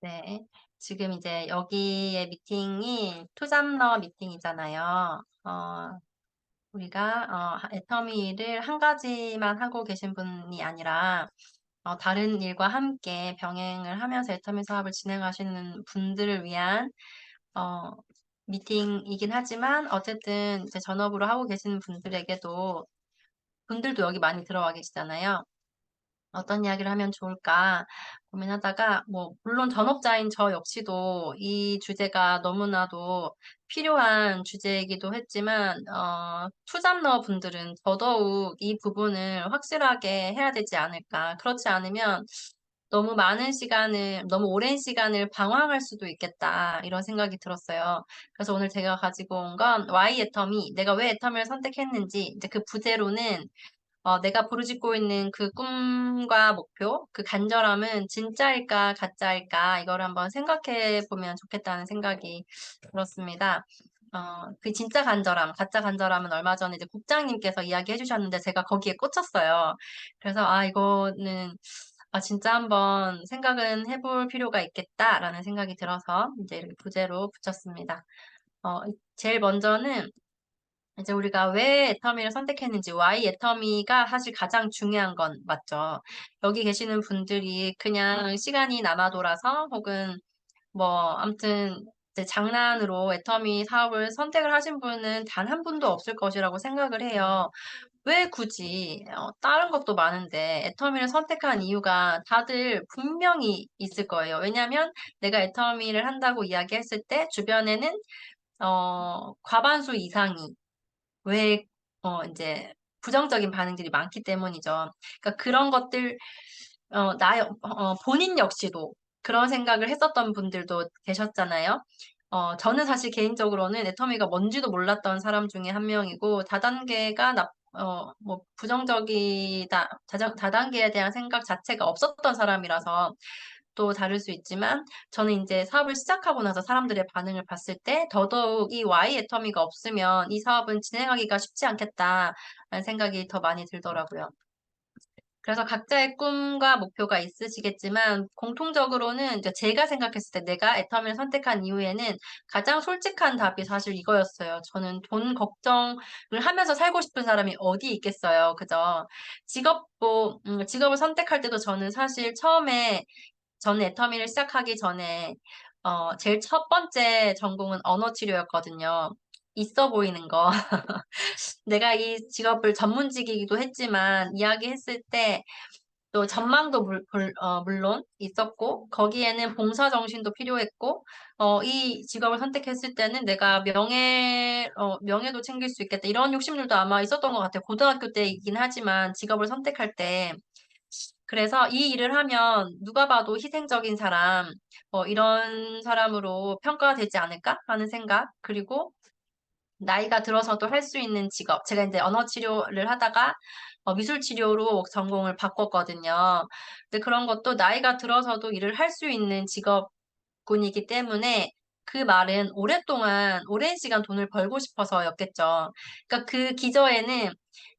네. 지금 이제 여기의 미팅이 투잡러 미팅이잖아요. 우리가 애터미 일을 한 가지만 하고 계신 분이 아니라 다른 일과 함께 병행을 하면서 애터미 사업을 진행하시는 분들을 위한 어 미팅이긴 하지만 어쨌든 이제 전업으로 하고 계시는 분들도 여기 많이 들어와 계시잖아요. 어떤 이야기를 하면 좋을까 고민하다가 물론 전업자인 저 역시도 이 주제가 너무나도 필요한 주제이기도 했지만 투잡러 분들은 더더욱 이 부분을 확실하게 해야 되지 않을까. 그렇지 않으면 너무 오랜 시간을 방황할 수도 있겠다 이런 생각이 들었어요. 그래서 오늘 제가 가지고 온 건 Why 애터미, 내가 왜 애터미를 선택했는지 이제 그 부제로는 내가 부르짖고 있는 그 꿈과 목표, 그 간절함은 진짜일까, 가짜일까, 이걸 한번 생각해 보면 좋겠다는 생각이 들었습니다. 그 진짜 간절함, 가짜 간절함은 얼마 전에 이제 국장님께서 이야기해 주셨는데 제가 거기에 꽂혔어요. 그래서, 이거는, 진짜 한번 생각은 해볼 필요가 있겠다라는 생각이 들어서 이제 이렇게 부제로 붙였습니다. 제일 먼저는 이제 우리가 왜 애터미를 선택했는지, why 애터미가 사실 가장 중요한 건 맞죠. 여기 계시는 분들이 그냥 시간이 남아 돌아서 혹은 아무튼 이제 장난으로 애터미 사업을 선택을 하신 분은 단 한 분도 없을 것이라고 생각을 해요. 왜 굳이 다른 것도 많은데 애터미를 선택한 이유가 다들 분명히 있을 거예요. 왜냐하면 내가 애터미를 한다고 이야기했을 때 주변에는 과반수 이상이 왜 인제 부정적인 반응들이 많기 때문이죠. 그러니까 그런 것들 본인 역시도 그런 생각을 했었던 분들도 계셨잖아요. 저는 사실 개인적으로는 애터미가 뭔지도 몰랐던 사람 중에 한 명이고 다단계가 부정적이다, 다단계에 대한 생각 자체가 없었던 사람이라서 또 다를 수 있지만 저는 인제 사업을 시작하고 나서 사람들의 반응을 봤을 때 더더욱 이 Y 애터미가 없으면 '이 사업은 진행하기가 쉽지 않겠다.'라는 생각이 더 많이 들더라고요. 그래서 각자의 꿈과 목표가 있으시겠지만 공통적으로는 이제 제가 생각했을 때 내가 애터미를 선택한 이유에는 가장 솔직한 답이 사실 이거였어요. 저는 돈 걱정을 하면서 살고 싶은 사람이 어디 있겠어요. 그죠? 직업을 선택할 때도 저는 사실 저는 애터미를 시작하기 전에 제일 첫 번째 전공은 언어 치료였거든요. 있어 보이는 거. 내가 이 직업을 전문직이기도 했지만 이야기했을 때 또 전망도 물론 있었고 거기에는 봉사 정신도 필요했고 이 직업을 선택했을 때는 내가 명예도 챙길 수 있겠다 이런 욕심들도 아마 있었던 것 같아요. 고등학교 때이긴 하지만 직업을 선택할 때. 그래서 '이 일을 하면 누가 봐도 희생적인 사람 이런 사람으로 평가가 되지 않을까?' 하는 생각 그리고 나이가 들어서도 할 수 있는 직업. 제가 인제 언어 치료를 하다가 미술 치료로 전공을 바꿨거든요. 근데 그런 것도 나이가 들어서도 일을 할 수 있는 직업군이기 때문에 그 말은 오랫동안 오랜 시간 돈을 벌고 싶어서였겠죠. 그러니까 그 기저에는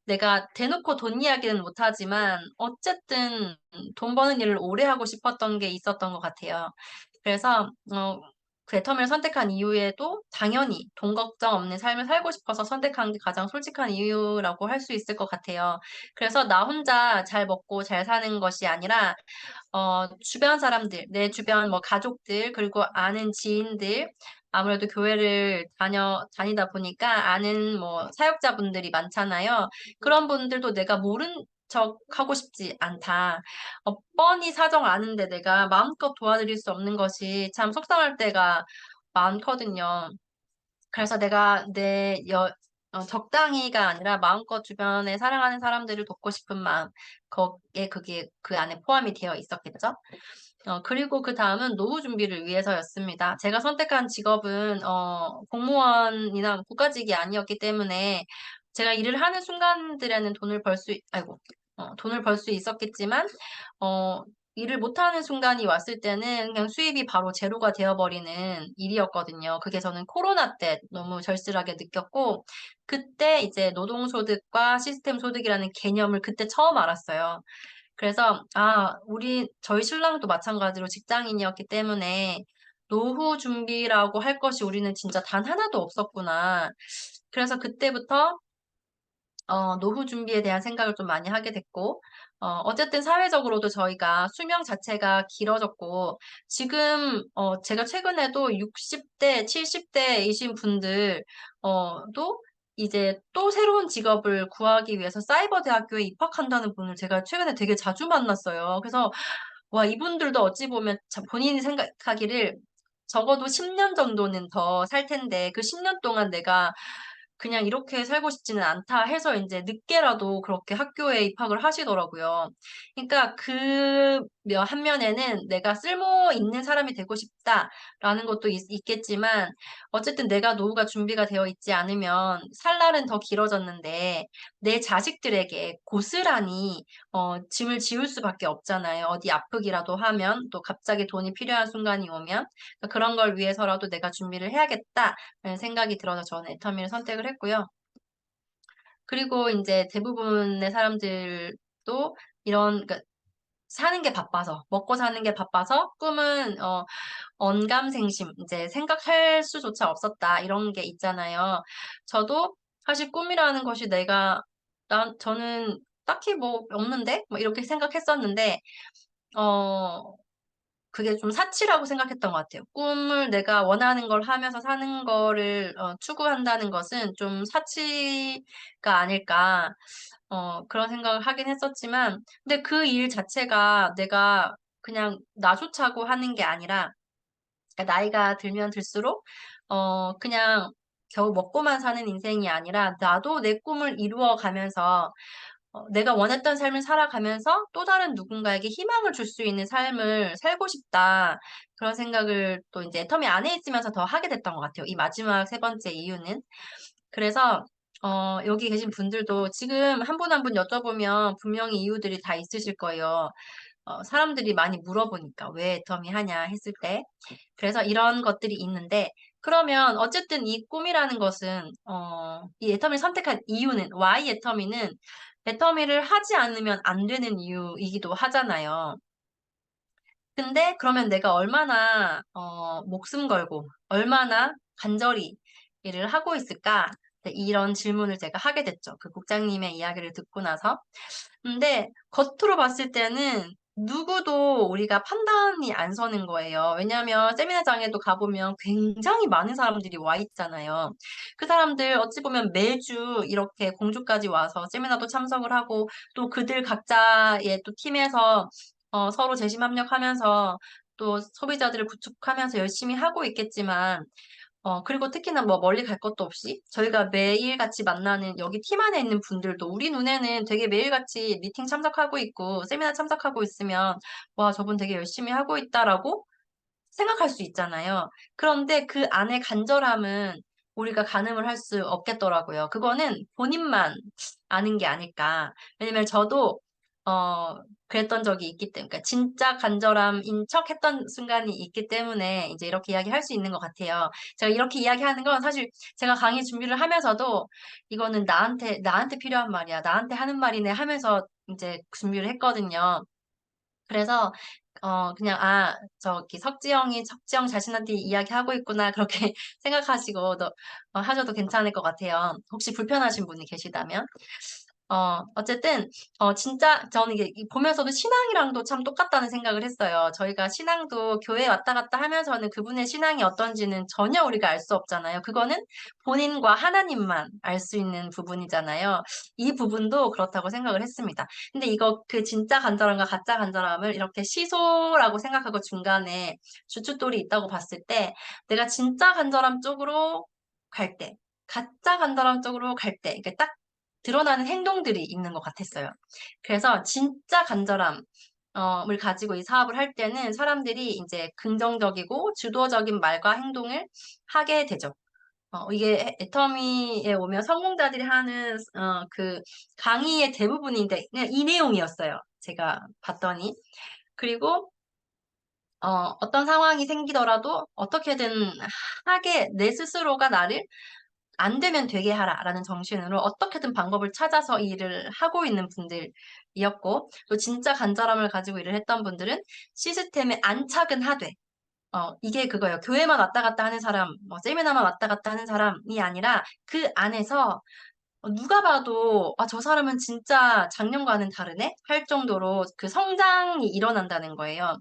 내가 대놓고 돈 이야기는 못 하지만 어쨌든 돈 버는 일을 오래 하고 싶었던 게 있었던 것 같아요. 그래서 그 애터미를 선택한 이유에도 당연히 돈 걱정 없는 삶을 살고 싶어서 선택한 게 가장 솔직한 이유라고 할 수 있을 것 같아요. 그래서 나 혼자 잘 먹고 잘 사는 것이 아니라 주변 사람들, 내 주변 가족들 그리고 아는 지인들 아무래도 교회를 다니다 보니까 아는 사역자분들이 많잖아요. 그런 분들도 '내가 모른 척하고 싶지 않다.' 뻔히 사정 아는데 내가 마음껏 도와드릴 수 없는 것이 참 속상할 때가 많거든요. 그래서 내가 적당히가 아니라 마음껏 주변에 사랑하는 사람들을 돕고 싶은 마음 그게 그 안에 포함이 되어 있었겠죠. 그리고 그다음은 노후 준비를 위해서였습니다. 제가 선택한 직업은 공무원이나 국가직이 아니었기 때문에 제가 일을 하는 순간들에는 돈을 벌 수 있었겠지만 어 일을 못하는 순간이 왔을 때는 그냥 수입이 바로 제로가 되어 버리는 일이었거든요. 그게 저는 코로나 때 너무 절실하게 느꼈고 그때 이제 노동소득과 시스템 소득이라는 개념을 그때 처음 알았어요. 그래서, 저희 신랑도 마찬가지로 직장인이었기 때문에 노후 준비라고 할 것이 우리는 진짜 단 하나도 없었구나. 그래서 그때부터 노후 준비에 대한 생각을 좀 많이 하게 됐고, 어쨌든 사회적으로도 저희가 수명 자체가 길어졌고, 지금, 제가 최근에도 60대, 70대이신 분들, 도 이제 또 새로운 직업을 구하기 위해서 사이버 대학교에 입학한다는 분을 제가 최근에 되게 자주 만났어요. 그래서, 와, 이분들도 어찌 보면 본인이 생각하기를 적어도 10년 정도는 더 살 텐데, 그 10년 동안 내가 그냥 이렇게 살고 싶지는 않다 해서 이제 늦게라도 그렇게 학교에 입학을 하시더라고요. 그러니까 한 면에는 내가 쓸모 있는 사람이 되고 싶다라는 것도 있겠지만 어쨌든 내가 노후가 준비가 되어 있지 않으면 살 날은 더 길어졌는데 내 자식들에게 고스란히 짐을 지울 수밖에 없잖아요. 어디 아프기라도 하면 또 갑자기 돈이 필요한 순간이 오면 그러니까 그런 걸 위해서라도 내가 준비를 해야겠다라는 생각이 들어서 저는 애터미를 선택을 했고요. 그리고 이제 대부분의 사람들도 그러니까 사는 게 바빠서, 먹고 사는 게 바빠서 꿈은, 언감생심, 이제 생각할 수조차 없었다, 이런 게 있잖아요. 저도 사실 꿈이라는 것이 저는 딱히 뭐 없는데? 뭐 이렇게 생각했었는데, 어, 그게 좀 사치라고 생각했던 것 같아요. 꿈을 내가 원하는 걸 하면서 사는 거를 추구한다는 것은 좀 사치가 아닐까, 그런 생각을 하긴 했었지만, 근데 그 일 자체가 내가 그냥 나조차고 하는 게 아니라, 그러니까 나이가 들면 들수록, 그냥 겨우 먹고만 사는 인생이 아니라, 나도 내 꿈을 이루어 가면서, 내가 원했던 삶을 살아가면서 또 다른 누군가에게 희망을 줄 수 있는 삶을 살고 싶다. 그런 생각을 또 이제 애터미 안에 있으면서 더 하게 됐던 것 같아요. 이 마지막 세 번째 이유는. 그래서, 여기 계신 분들도 지금 한 분 한 분 여쭤보면 분명히 이유들이 다 있으실 거예요. 사람들이 많이 물어보니까 왜 애터미 하냐 했을 때. 그래서 이런 것들이 있는데, 그러면 어쨌든 이 꿈이라는 것은, 이 애터미를 선택한 이유는, why 애터미는 애터미를 하지 않으면 안 되는 이유이기도 하잖아요. 근데 그러면 내가 얼마나, 목숨 걸고, 얼마나 간절히 일을 하고 있을까? 네, 이런 질문을 제가 하게 됐죠. 그 국장님의 이야기를 듣고 나서. 근데 겉으로 봤을 때는 누구도 우리가 판단이 안 서는 거예요. 왜냐하면 세미나장에도 가보면 굉장히 많은 사람들이 와 있잖아요. 그 사람들 어찌 보면 매주 이렇게 공주까지 와서 세미나도 참석을 하고 또 그들 각자의 또 팀에서 서로 재심합력하면서 또 소비자들을 구축하면서 열심히 하고 있겠지만 그리고 특히나 뭐 멀리 갈 것도 없이 저희가 매일같이 만나는 여기 팀 안에 있는 분들도 우리 눈에는 되게 매일같이 미팅 참석하고 있고 세미나 참석하고 있으면 와, 저분 되게 열심히 하고 있다라고 생각할 수 있잖아요. 그런데 그 안에 간절함은 우리가 가늠을 할 수 없겠더라고요. 그거는 본인만 아는 게 아닐까. 왜냐면 저도, 그랬던 적이 있기 때문에, 그러니까 진짜 간절함인 척 했던 순간이 있기 때문에 이제 이렇게 이야기할 수 있는 것 같아요. 제가 이렇게 이야기하는 건 사실 제가 강의 준비를 하면서도 이거는 나한테 필요한 말이야. 나한테 하는 말이네 하면서 이제 준비를 했거든요. 그래서 그냥 저기 석지영 자신한테 이야기하고 있구나 그렇게 생각하시고 하셔도 괜찮을 것 같아요. 혹시 불편하신 분이 계시다면. 어쨌든, 진짜, 저는 이게 보면서도 신앙이랑도 참 똑같다는 생각을 했어요. 저희가 신앙도 교회 왔다 갔다 하면서는 그분의 신앙이 어떤지는 전혀 우리가 알 수 없잖아요. 그거는 본인과 하나님만 알 수 있는 부분이잖아요. 이 부분도 그렇다고 생각을 했습니다. 근데 그 진짜 간절함과 가짜 간절함을 이렇게 시소라고 생각하고 중간에 주춧돌이 있다고 봤을 때, 내가 진짜 간절함 쪽으로 갈 때, 가짜 간절함 쪽으로 갈 때, 이게 딱 드러나는 행동들이 있는 것 같았어요. 그래서 진짜 간절함을 가지고 이 사업을 할 때는 사람들이 이제 긍정적이고 주도적인 말과 행동을 하게 되죠. 이게 애터미에 오면 성공자들이 하는 그 강의의 대부분인데 그냥 이 내용이었어요. 제가 봤더니. 그리고 어떤 상황이 생기더라도 어떻게든 내 스스로가 나를 안 되면 되게 하라라는 정신으로 어떻게든 방법을 찾아서 이 일을 하고 있는 분들 이었고, 또 진짜 간절함을 가지고 일을 했던 분들은 시스템에 안착은 하되, 이게 그거예요. 교회만 왔다 갔다 하는 사람, 뭐 세미나만 왔다 갔다 하는 사람이 아니라 그 안에서 누가 봐도 저 사람은 진짜 작년과는 다르네? 할 정도로 그 성장이 일어난다는 거예요.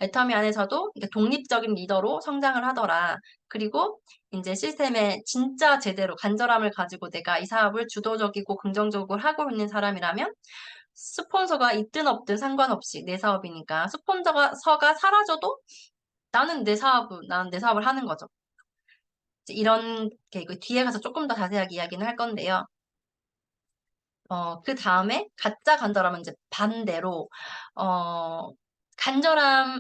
애터미 안에서도 이렇게 독립적인 리더로 성장을 하더라. 그리고 이제 시스템에 진짜 제대로 간절함을 가지고 내가 이 사업을 주도적이고 긍정적으로 하고 있는 사람이라면 스폰서가 있든 없든 상관없이 내 사업이니까 스폰서가 사라져도 나는 내 사업을 하는 거죠. 이런 게 뒤에 가서 조금 더 자세하게 이야기는 할 건데요. 그 다음에 가짜 간절함은 이제 반대로, 어,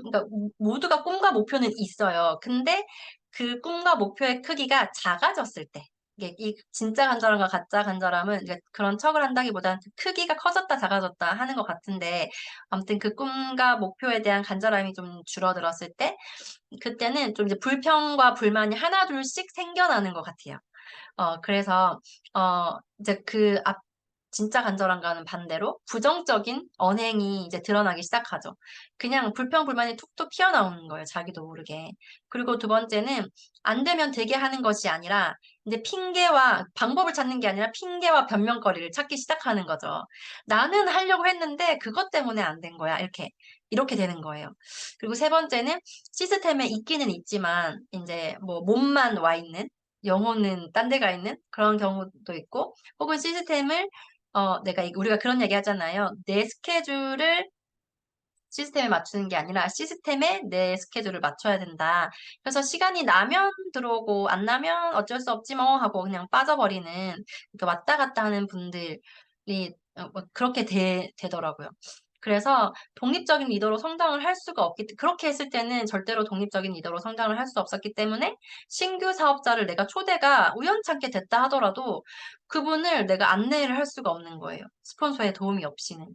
그러니까 모두가 꿈과 목표는 있어요. 근데 그 꿈과 목표의 크기가 작아졌을 때, 이게 이 진짜 간절함과 가짜 간절함은 이제 그런 척을 한다기보다는 그 크기가 커졌다 작아졌다 하는 것 같은데, 아무튼 그 꿈과 목표에 대한 간절함이 좀 줄어들었을 때, 그때는 좀 이제 불평과 불만이 하나둘씩 생겨나는 것 같아요. 그래서, 이제 진짜 간절함과는 반대로 부정적인 언행이 이제 드러나기 시작하죠. 그냥 불평불만이 툭툭 튀어나오는 거예요. 자기도 모르게. 그리고 두 번째는 안 되면 되게 하는 것이 아니라 이제 방법을 찾는 게 아니라 핑계와 변명거리를 찾기 시작하는 거죠. 나는 하려고 했는데 그것 때문에 안 된 거야. 이렇게 되는 거예요. 그리고 세 번째는 시스템에 있기는 있지만 이제 뭐 몸만 와 있는 영혼은 딴 데 가 있는 그런 경우도 있고 혹은 시스템을 우리가 그런 얘기 하잖아요. 내 스케줄을 시스템에 맞추는 게 아니라 시스템에 내 스케줄을 맞춰야 된다. 그래서 시간이 나면 들어오고 안 나면 어쩔 수 없지 뭐 하고 그냥 빠져버리는 이렇게 왔다 갔다 하는 분들이 뭐 그렇게 되더라고요. 그래서 독립적인 리더로 성장을 할 수가 그렇게 했을 때는 절대로 독립적인 리더로 성장을 할 수 없었기 때문에 신규 사업자를 내가 초대가 우연찮게 됐다 하더라도 그분을 내가 안내를 할 수가 없는 거예요. 스폰서의 도움이 없이는.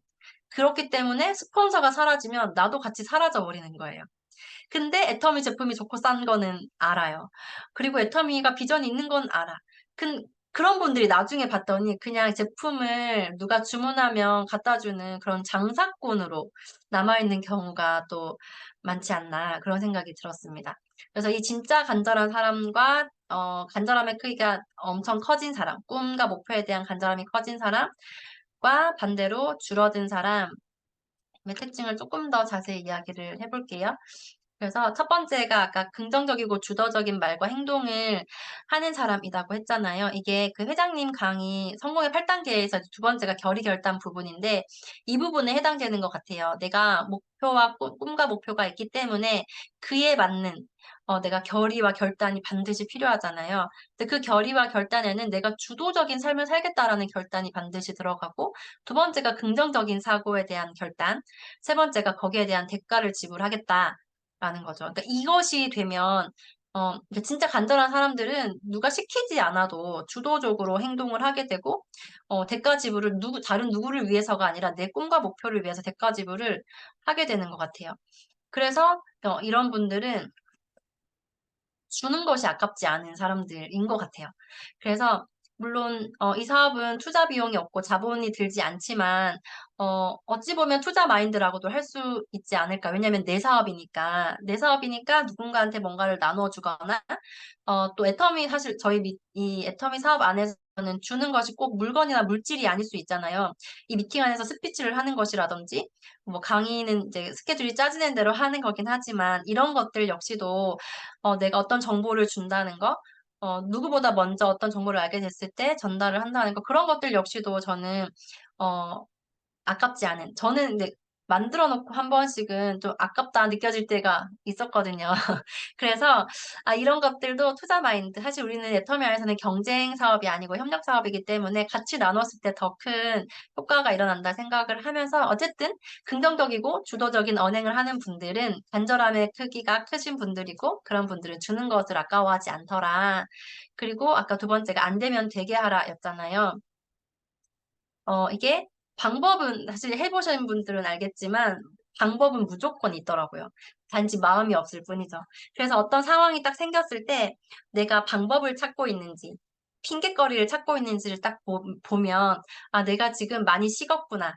그렇기 때문에 스폰서가 사라지면 나도 같이 사라져 버리는 거예요. 근데 애터미 제품이 좋고 싼 거는 알아요. 그리고 애터미가 비전이 있는 건 알아. 그런 분들이 나중에 봤더니 그냥 제품을 누가 주문하면 갖다 주는 그런 장사꾼으로 남아있는 경우가 또 많지 않나 그런 생각이 들었습니다. 그래서 이 진짜 간절한 사람과 간절함의 크기가 엄청 커진 사람, 꿈과 목표에 대한 간절함이 커진 사람과 반대로 줄어든 사람의 특징을 조금 더 자세히 이야기를 해볼게요. 그래서 첫 번째가 아까 긍정적이고 주도적인 말과 행동을 하는 사람이라고 했잖아요. 이게 그 회장님 강의 성공의 8단계에서 두 번째가 결의 결단 부분인데 이 부분에 해당되는 것 같아요. 내가 목표와 꿈과 목표가 있기 때문에 그에 맞는 내가 결의와 결단이 반드시 필요하잖아요. 근데 그 결의와 결단에는 내가 주도적인 삶을 살겠다라는 결단이 반드시 들어가고 두 번째가 긍정적인 사고에 대한 결단, 세 번째가 거기에 대한 대가를 지불하겠다. 라는 거죠. 그러니까 이것이 되면 그러니까 진짜 간절한 사람들은 누가 시키지 않아도 주도적으로 행동을 하게 되고 대가 지불을 다른 누구를 위해서가 아니라 내 꿈과 목표를 위해서 대가 지불을 하게 되는 것 같아요. 그래서 이런 분들은 주는 것이 아깝지 않은 사람들인 것 같아요. 그래서 물론 이 사업은 투자 비용이 없고 자본이 들지 않지만 어찌 보면 투자 마인드라고도 할 수 있지 않을까. 왜냐하면 내 사업이니까 누군가한테 뭔가를 나누어 주거나 또 애터미 사실 이 애터미 사업 안에서는 주는 것이 꼭 물건이나 물질이 아닐 수 있잖아요. 이 미팅 안에서 스피치를 하는 것이라든지 뭐 강의는 이제 스케줄이 짜지는 대로 하는 거긴 하지만 이런 것들 역시도 내가 어떤 정보를 준다는 거, 누구보다 먼저 어떤 정보를 알게 됐을 때 전달을 한다는 거, 그런 것들 역시도 저는, 어, 아깝지 않은. 저는 이제 만들어 놓고 한 번씩은 좀 아깝다 느껴질 때가 있었거든요. 그래서, 이런 것들도 투자 마인드. 사실 우리는 애터미 안에서는 경쟁 사업이 아니고 협력 사업이기 때문에 같이 나눴을 때 더 큰 효과가 일어난다 생각을 하면서 어쨌든 긍정적이고 주도적인 언행을 하는 분들은 간절함의 크기가 크신 분들이고 그런 분들은 주는 것을 아까워하지 않더라. 그리고 아까 두 번째가 안 되면 되게 하라 였잖아요. 이게 방법은 사실 해보신 분들은 알겠지만 방법은 무조건 있더라고요. 단지 마음이 없을 뿐이죠. 그래서 어떤 상황이 딱 생겼을 때 내가 방법을 찾고 있는지 핑곗거리를 찾고 있는지를 딱 보면 내가 지금 많이 식었구나.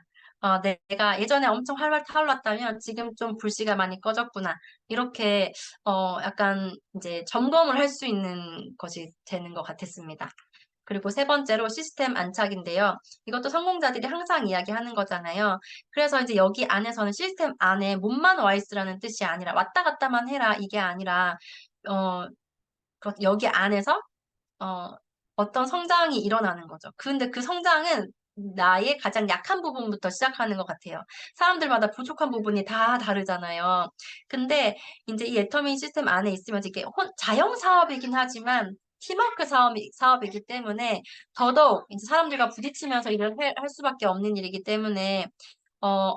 내가 예전에 엄청 활활 타올랐다면 지금 좀 불씨가 많이 꺼졌구나. 이렇게, 약간 이제 점검을 할 수 있는 것이 되는 것 같았습니다. 그리고 세 번째로 시스템 안착인데요. 이것도 성공자들이 항상 이야기하는 거잖아요. 그래서 이제 여기 안에서는 시스템 안에 몸만 와 있으라는 뜻이 아니라 왔다 갔다만 해라 이게 아니라 어, 여기 안에서 어, 어떤 성장이 일어나는 거죠. 근데 그 성장은 나의 가장 약한 부분부터 시작하는 것 같아요. 사람들마다 부족한 부분이 다 다르잖아요. 근데 이제 이 애터미 시스템 안에 있으면서 이게 자영 사업이긴 하지만 팀워크 사업이기 때문에 더더욱 이제 사람들과 부딪히면서 일을 할 수밖에 없는 일이기 때문에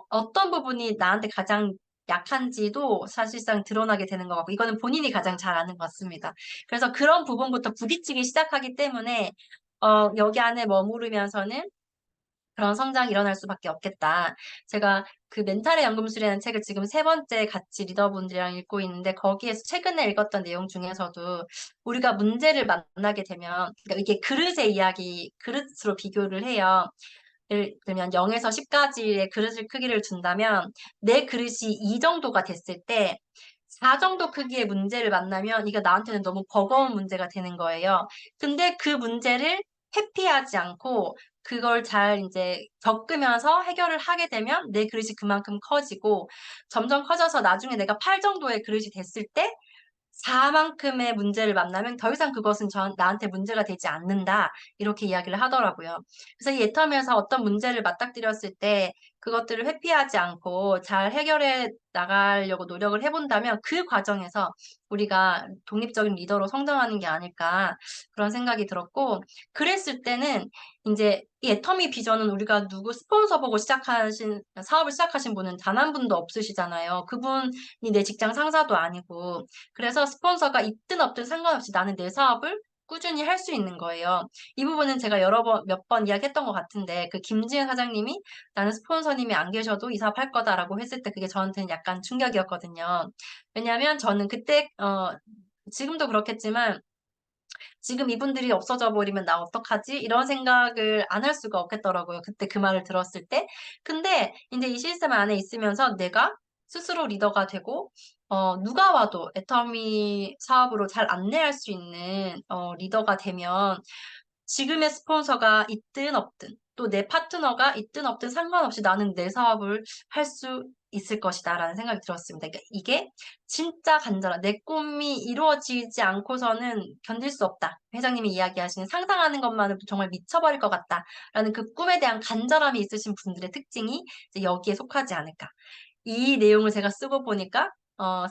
어떤 부분이 나한테 가장 약한지도 사실상 드러나게 되는 것 같고, 이거는 본인이 가장 잘 아는 것 같습니다. 그래서 그런 부분부터 부딪히기 시작하기 때문에, 여기 안에 머무르면서는 그런 성장이 일어날 수밖에 없겠다. 제가 그 멘탈의 연금술이라는 책을 지금 세 번째 같이 리더분들이랑 읽고 있는데, 거기에서 최근에 읽었던 내용 중에서도 우리가 문제를 만나게 되면, 그러니까 이게 그릇의 이야기, 그릇으로 비교를 해요. 예를 들면 0에서 10까지의 그릇을 크기를 준다면 내 그릇이 2 정도가 됐을 때 4 정도 크기의 문제를 만나면 이게 나한테는 너무 버거운 문제가 되는 거예요. 근데 그 문제를 회피하지 않고 그걸 잘 이제 겪으면서 해결을 하게 되면 내 그릇이 그만큼 커지고 점점 커져서 나중에 내가 8 정도의 그릇이 됐을 때 4만큼의 문제를 만나면 더 이상 그것은 나한테 문제가 되지 않는다. 이렇게 이야기를 하더라고요. 그래서 이 애터미에서 어떤 문제를 맞닥뜨렸을 때 그것들을 회피하지 않고 잘 해결해 나가려고 노력을 해본다면 그 과정에서 우리가 독립적인 리더로 성장하는 게 아닐까 그런 생각이 들었고 그랬을 때는 이제 이 애터미 비전은 우리가 누구 스폰서 보고 사업을 시작하신 분은 단 한 분도 없으시잖아요. 그분이 내 직장 상사도 아니고 그래서 스폰서가 있든 없든 상관없이 나는 내 사업을 꾸준히 할 수 있는 거예요. 이 부분은 제가 몇 번 이야기했던 것 같은데, 그 김지은 사장님이 나는 스폰서님이 안 계셔도 이 사업 할 거다라고 했을 때 그게 저한테는 약간 충격이었거든요. 왜냐하면 저는 그때, 지금도 그렇겠지만, 지금 이분들이 없어져 버리면 나 어떡하지? 이런 생각을 안 할 수가 없겠더라고요. 그때 그 말을 들었을 때. 근데 이제 이 시스템 안에 있으면서 내가 스스로 리더가 되고, 누가 와도 애터미 사업으로 잘 안내할 수 있는, 리더가 되면 지금의 스폰서가 있든 없든 또 내 파트너가 있든 없든 상관없이 나는 내 사업을 할 수 있을 것이다라는 생각이 들었습니다. 그러니까 이게 진짜 간절한 내 꿈이 이루어지지 않고서는 견딜 수 없다. 회장님이 이야기하시는 상상하는 것만으로도 정말 미쳐버릴 것 같다라는 그 꿈에 대한 간절함이 있으신 분들의 특징이 이제 여기에 속하지 않을까. 이 내용을 제가 쓰고 보니까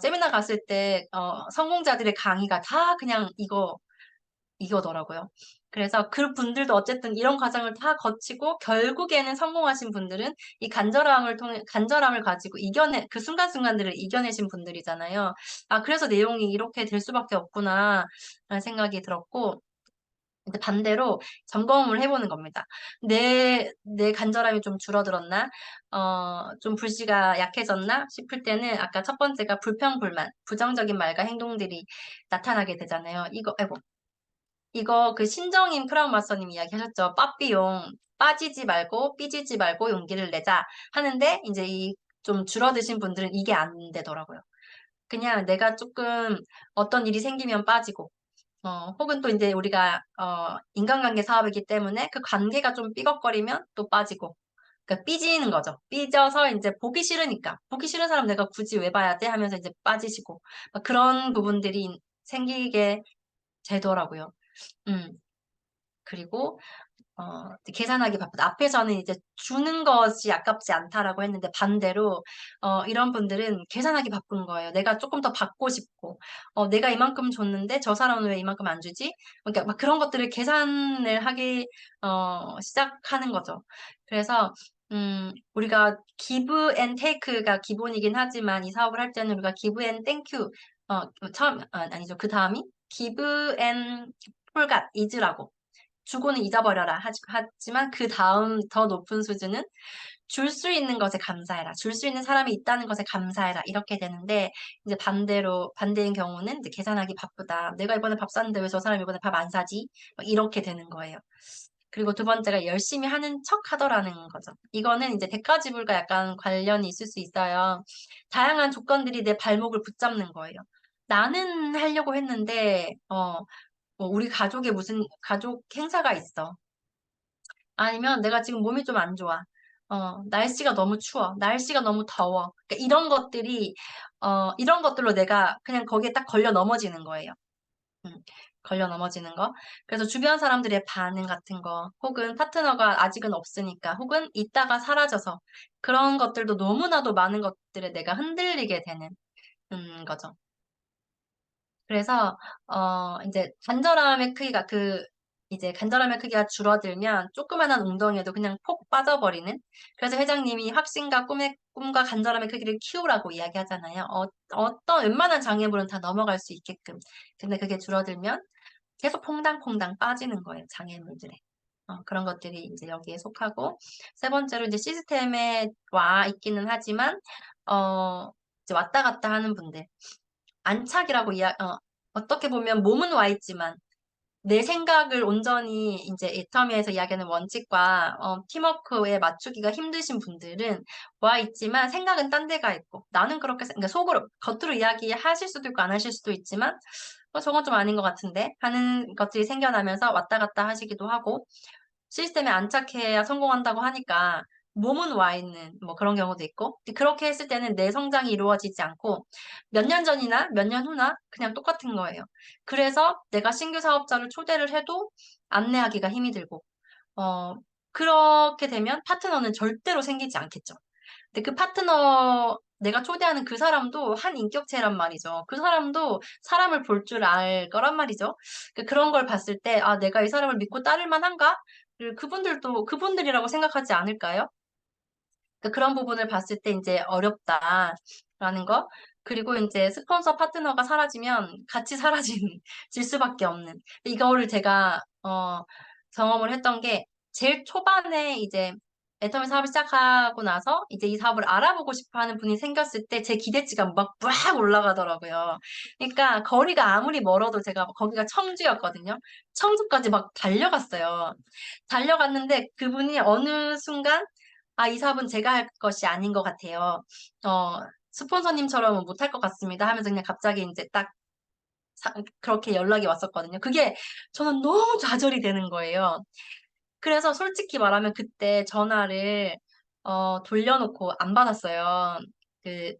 세미나 갔을 때 성공자들의 강의가 다 그냥 이거더라고요. 그래서 그 분들도 어쨌든 이런 과정을 다 거치고 결국에는 성공하신 분들은 이 간절함을 가지고 그 순간순간들을 이겨내신 분들이잖아요. 그래서 내용이 이렇게 될 수밖에 없구나, 라는 생각이 들었고, 이제 반대로 점검을 해보는 겁니다. 내 간절함이 좀 줄어들었나? 좀 불씨가 약해졌나? 싶을 때는 아까 첫 번째가 불평불만, 부정적인 말과 행동들이 나타나게 되잖아요. 이거 그 신정임 크라운 마스터님 이야기하셨죠. 빠삐용. 빠지지 말고 삐지지 말고 용기를 내자 하는데 이제 이 좀 줄어드신 분들은 이게 안 되더라고요. 그냥 내가 조금 어떤 일이 생기면 빠지고 혹은 또 이제 우리가 인간관계 사업이기 때문에 그 관계가 좀 삐걱거리면 또 빠지고 그러니까 삐지는 거죠. 삐져서 이제 보기 싫으니까 보기 싫은 사람 내가 굳이 왜 봐야 돼 하면서 이제 빠지시고 막 그런 부분들이 생기게 되더라고요. 음. 그리고 계산하기 바쁘다. 앞에서는 이제 주는 것이 아깝지 않다라고 했는데 반대로 이런 분들은 계산하기 바쁜 거예요. 내가 조금 더 받고 싶고 내가 이만큼 줬는데 저 사람은 왜 이만큼 안 주지? 그러니까 막 그런 것들을 계산을 하기 시작하는 거죠. 그래서 우리가 give and take가 기본이긴 하지만 이 사업을 할 때는 우리가 give and thank you 아니죠. 그 다음이 give and forgot is라고 주고는 잊어버려라 하지만 그 다음 더 높은 수준은 줄 수 있는 것에 감사해라. 줄 수 있는 사람이 있다는 것에 감사해라. 이렇게 되는데 이제 반대인 경우는 이제 계산하기 바쁘다. 내가 이번에 밥 샀는데 왜 저 사람이 이번에 밥 안 사지? 막 이렇게 되는 거예요. 그리고 두 번째가 열심히 하는 척 하더라는 거죠. 이거는 이제 대가지불과 약간 관련이 있을 수 있어요. 다양한 조건들이 내 발목을 붙잡는 거예요. 나는 하려고 했는데, 뭐 우리 가족에 무슨 가족 행사가 있어. 아니면 내가 지금 몸이 좀 안 좋아. 날씨가 너무 추워. 날씨가 너무 더워. 그러니까 이런 것들로 내가 그냥 거기에 딱 걸려 넘어지는 거예요. 음, 걸려 넘어지는 거. 그래서 주변 사람들의 반응 같은 거, 혹은 파트너가 아직은 없으니까, 혹은 있다가 사라져서 그런 것들도 너무나도 많은 것들에 내가 흔들리게 되는 거죠. 그래서 이제 간절함의 크기가 줄어들면 조그만한 웅덩이에도 그냥 폭 빠져버리는. 그래서 회장님이 확신과 꿈과 간절함의 크기를 키우라고 이야기하잖아요. 어떤 웬만한 장애물은 다 넘어갈 수 있게끔. 근데 그게 줄어들면 계속 퐁당퐁당 빠지는 거예요, 장애물들에. 그런 것들이 이제 여기에 속하고, 세 번째로 이제 시스템에 와 있기는 하지만, 이제 왔다 갔다 하는 분들. 안착이라고 어떻게 보면 몸은 와 있지만, 내 생각을 온전히 이제 애터미에서 이야기하는 원칙과 팀워크에 맞추기가 힘드신 분들은 와 있지만 생각은 딴 데가 있고, 나는 그러니까 속으로 겉으로 이야기하실 수도 있고 안 하실 수도 있지만 저건 좀 아닌 것 같은데 하는 것들이 생겨나면서 왔다 갔다 하시기도 하고, 시스템에 안착해야 성공한다고 하니까 몸은 와 있는 뭐 그런 경우도 있고, 그렇게 했을 때는 내 성장이 이루어지지 않고 몇 년 전이나 몇 년 후나 그냥 똑같은 거예요. 그래서 내가 신규 사업자를 초대를 해도 안내하기가 힘이 들고, 어, 그렇게 되면 파트너는 절대로 생기지 않겠죠. 근데 그 파트너, 내가 초대하는 그 사람도 한 인격체란 말이죠. 그 사람도 사람을 볼 줄 알 거란 말이죠. 그런 걸 봤을 때, 아, 내가 이 사람을 믿고 따를 만한가? 그분들도 그분들이라고 생각하지 않을까요? 그런 부분을 봤을 때 이제 어렵다라는 거. 그리고 이제 스폰서 파트너가 사라지면 같이 질 수밖에 없는. 이거를 제가, 경험을 했던 게 제일 초반에 이제 애터미 사업을 시작하고 나서 이제 이 사업을 알아보고 싶어 하는 분이 생겼을 때 제 기대치가 막 올라가더라고요. 그러니까 거리가 아무리 멀어도 제가 거기가 청주였거든요. 청주까지 막 달려갔어요. 달려갔는데 그분이 어느 순간 이 사업은 제가 할 것이 아닌 것 같아요. 스폰서님처럼은 못할 것 같습니다. 하면서 그냥 갑자기 이제 딱 그렇게 연락이 왔었거든요. 그게 저는 너무 좌절이 되는 거예요. 그래서 솔직히 말하면 그때 전화를 돌려놓고 안 받았어요.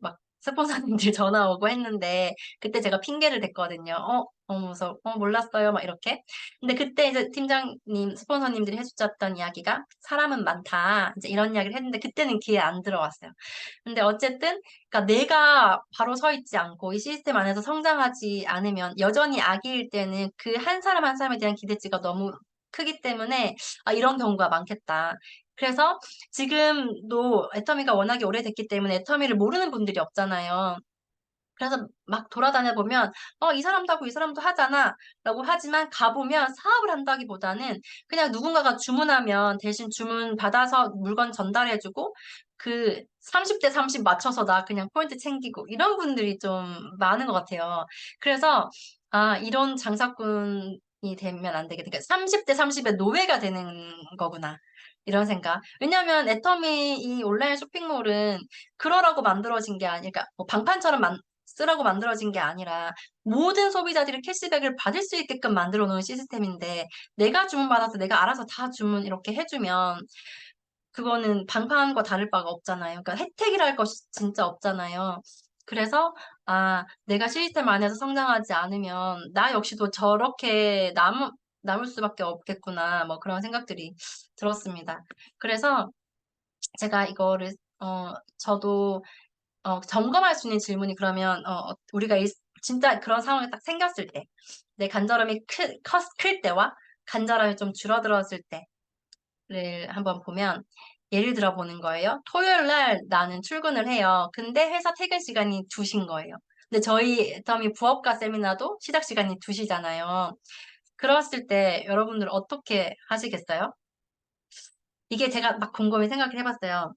막 스폰서님들 전화 오고 했는데 그때 제가 핑계를 댔거든요. 그래서 몰랐어요. 막 이렇게. 근데 그때 이제 팀장님, 스폰서님들이 해주셨던 이야기가 사람은 많다. 이제 이런 이야기를 했는데 그때는 귀에 안 들어왔어요. 근데 어쨌든 그러니까 내가 바로 서 있지 않고 이 시스템 안에서 성장하지 않으면 여전히 아기일 때는 그 한 사람 한 사람에 대한 기대치가 너무 크기 때문에 이런 경우가 많겠다. 그래서 지금도 애터미가 워낙에 오래됐기 때문에 애터미를 모르는 분들이 없잖아요. 그래서 막 돌아다녀 보면 이 사람도 하고 이 사람도 하잖아 라고 하지만 가보면 사업을 한다기보다는 그냥 누군가가 주문하면 대신 주문 받아서 물건 전달해주고 그 30대 30 맞춰서 나 그냥 포인트 챙기고 이런 분들이 좀 많은 것 같아요. 그래서 이런 장사꾼이 되면 안 되겠다. 그러니까 30대 30의 노예가 되는 거구나. 이런 생각. 왜냐면 애터미 이 온라인 쇼핑몰은 그러라고 만들어진 게 아니라, 뭐 방판처럼 쓰라고 만들어진 게 아니라 모든 소비자들이 캐시백을 받을 수 있게끔 만들어 놓은 시스템인데 내가 주문받아서 내가 알아서 다 주문 이렇게 해주면 그거는 방판과 다를 바가 없잖아요. 그러니까 혜택이라 할 것이 진짜 없잖아요. 그래서 내가 시스템 안에서 성장하지 않으면 나 역시도 저렇게 남을 수밖에 없겠구나. 뭐 그런 생각들이 들었습니다. 그래서 제가 이거를 저도 점검할 수 있는 질문이 그러면 우리가 진짜 그런 상황이 딱 생겼을 때 내 간절함이 클 때와 간절함이 좀 줄어들었을 때를 한번 보면 예를 들어 보는 거예요. 토요일 날 나는 출근을 해요. 근데 회사 퇴근 시간이 2시인 거예요. 근데 저희 애터미 부업가 세미나도 시작 시간이 2시잖아요. 그랬을 때 여러분들 어떻게 하시겠어요? 이게 제가 막 곰곰이 생각을 해봤어요.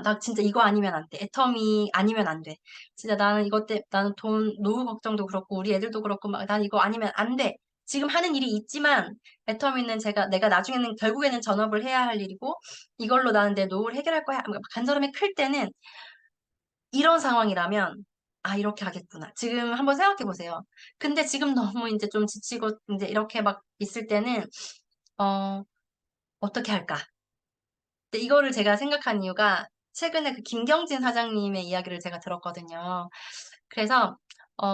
나 진짜 이거 아니면 안 돼. 애터미 아니면 안 돼. 진짜 나는 나는 노후 걱정도 그렇고, 우리 애들도 그렇고, 난 이거 아니면 안 돼. 지금 하는 일이 있지만 애터미는 내가 나중에는 결국에는 전업을 해야 할 일이고 이걸로 나는 내 노후를 해결할 거야. 간절함이 클 때는 이런 상황이라면 아, 이렇게 하겠구나. 지금 한번 생각해 보세요. 근데 지금 너무 이제 좀 지치고 이제 이렇게 막 있을 때는 어, 어떻게 할까? 근데 이거를 제가 생각한 이유가 최근에 그 김경진 사장님의 이야기를 제가 들었거든요. 그래서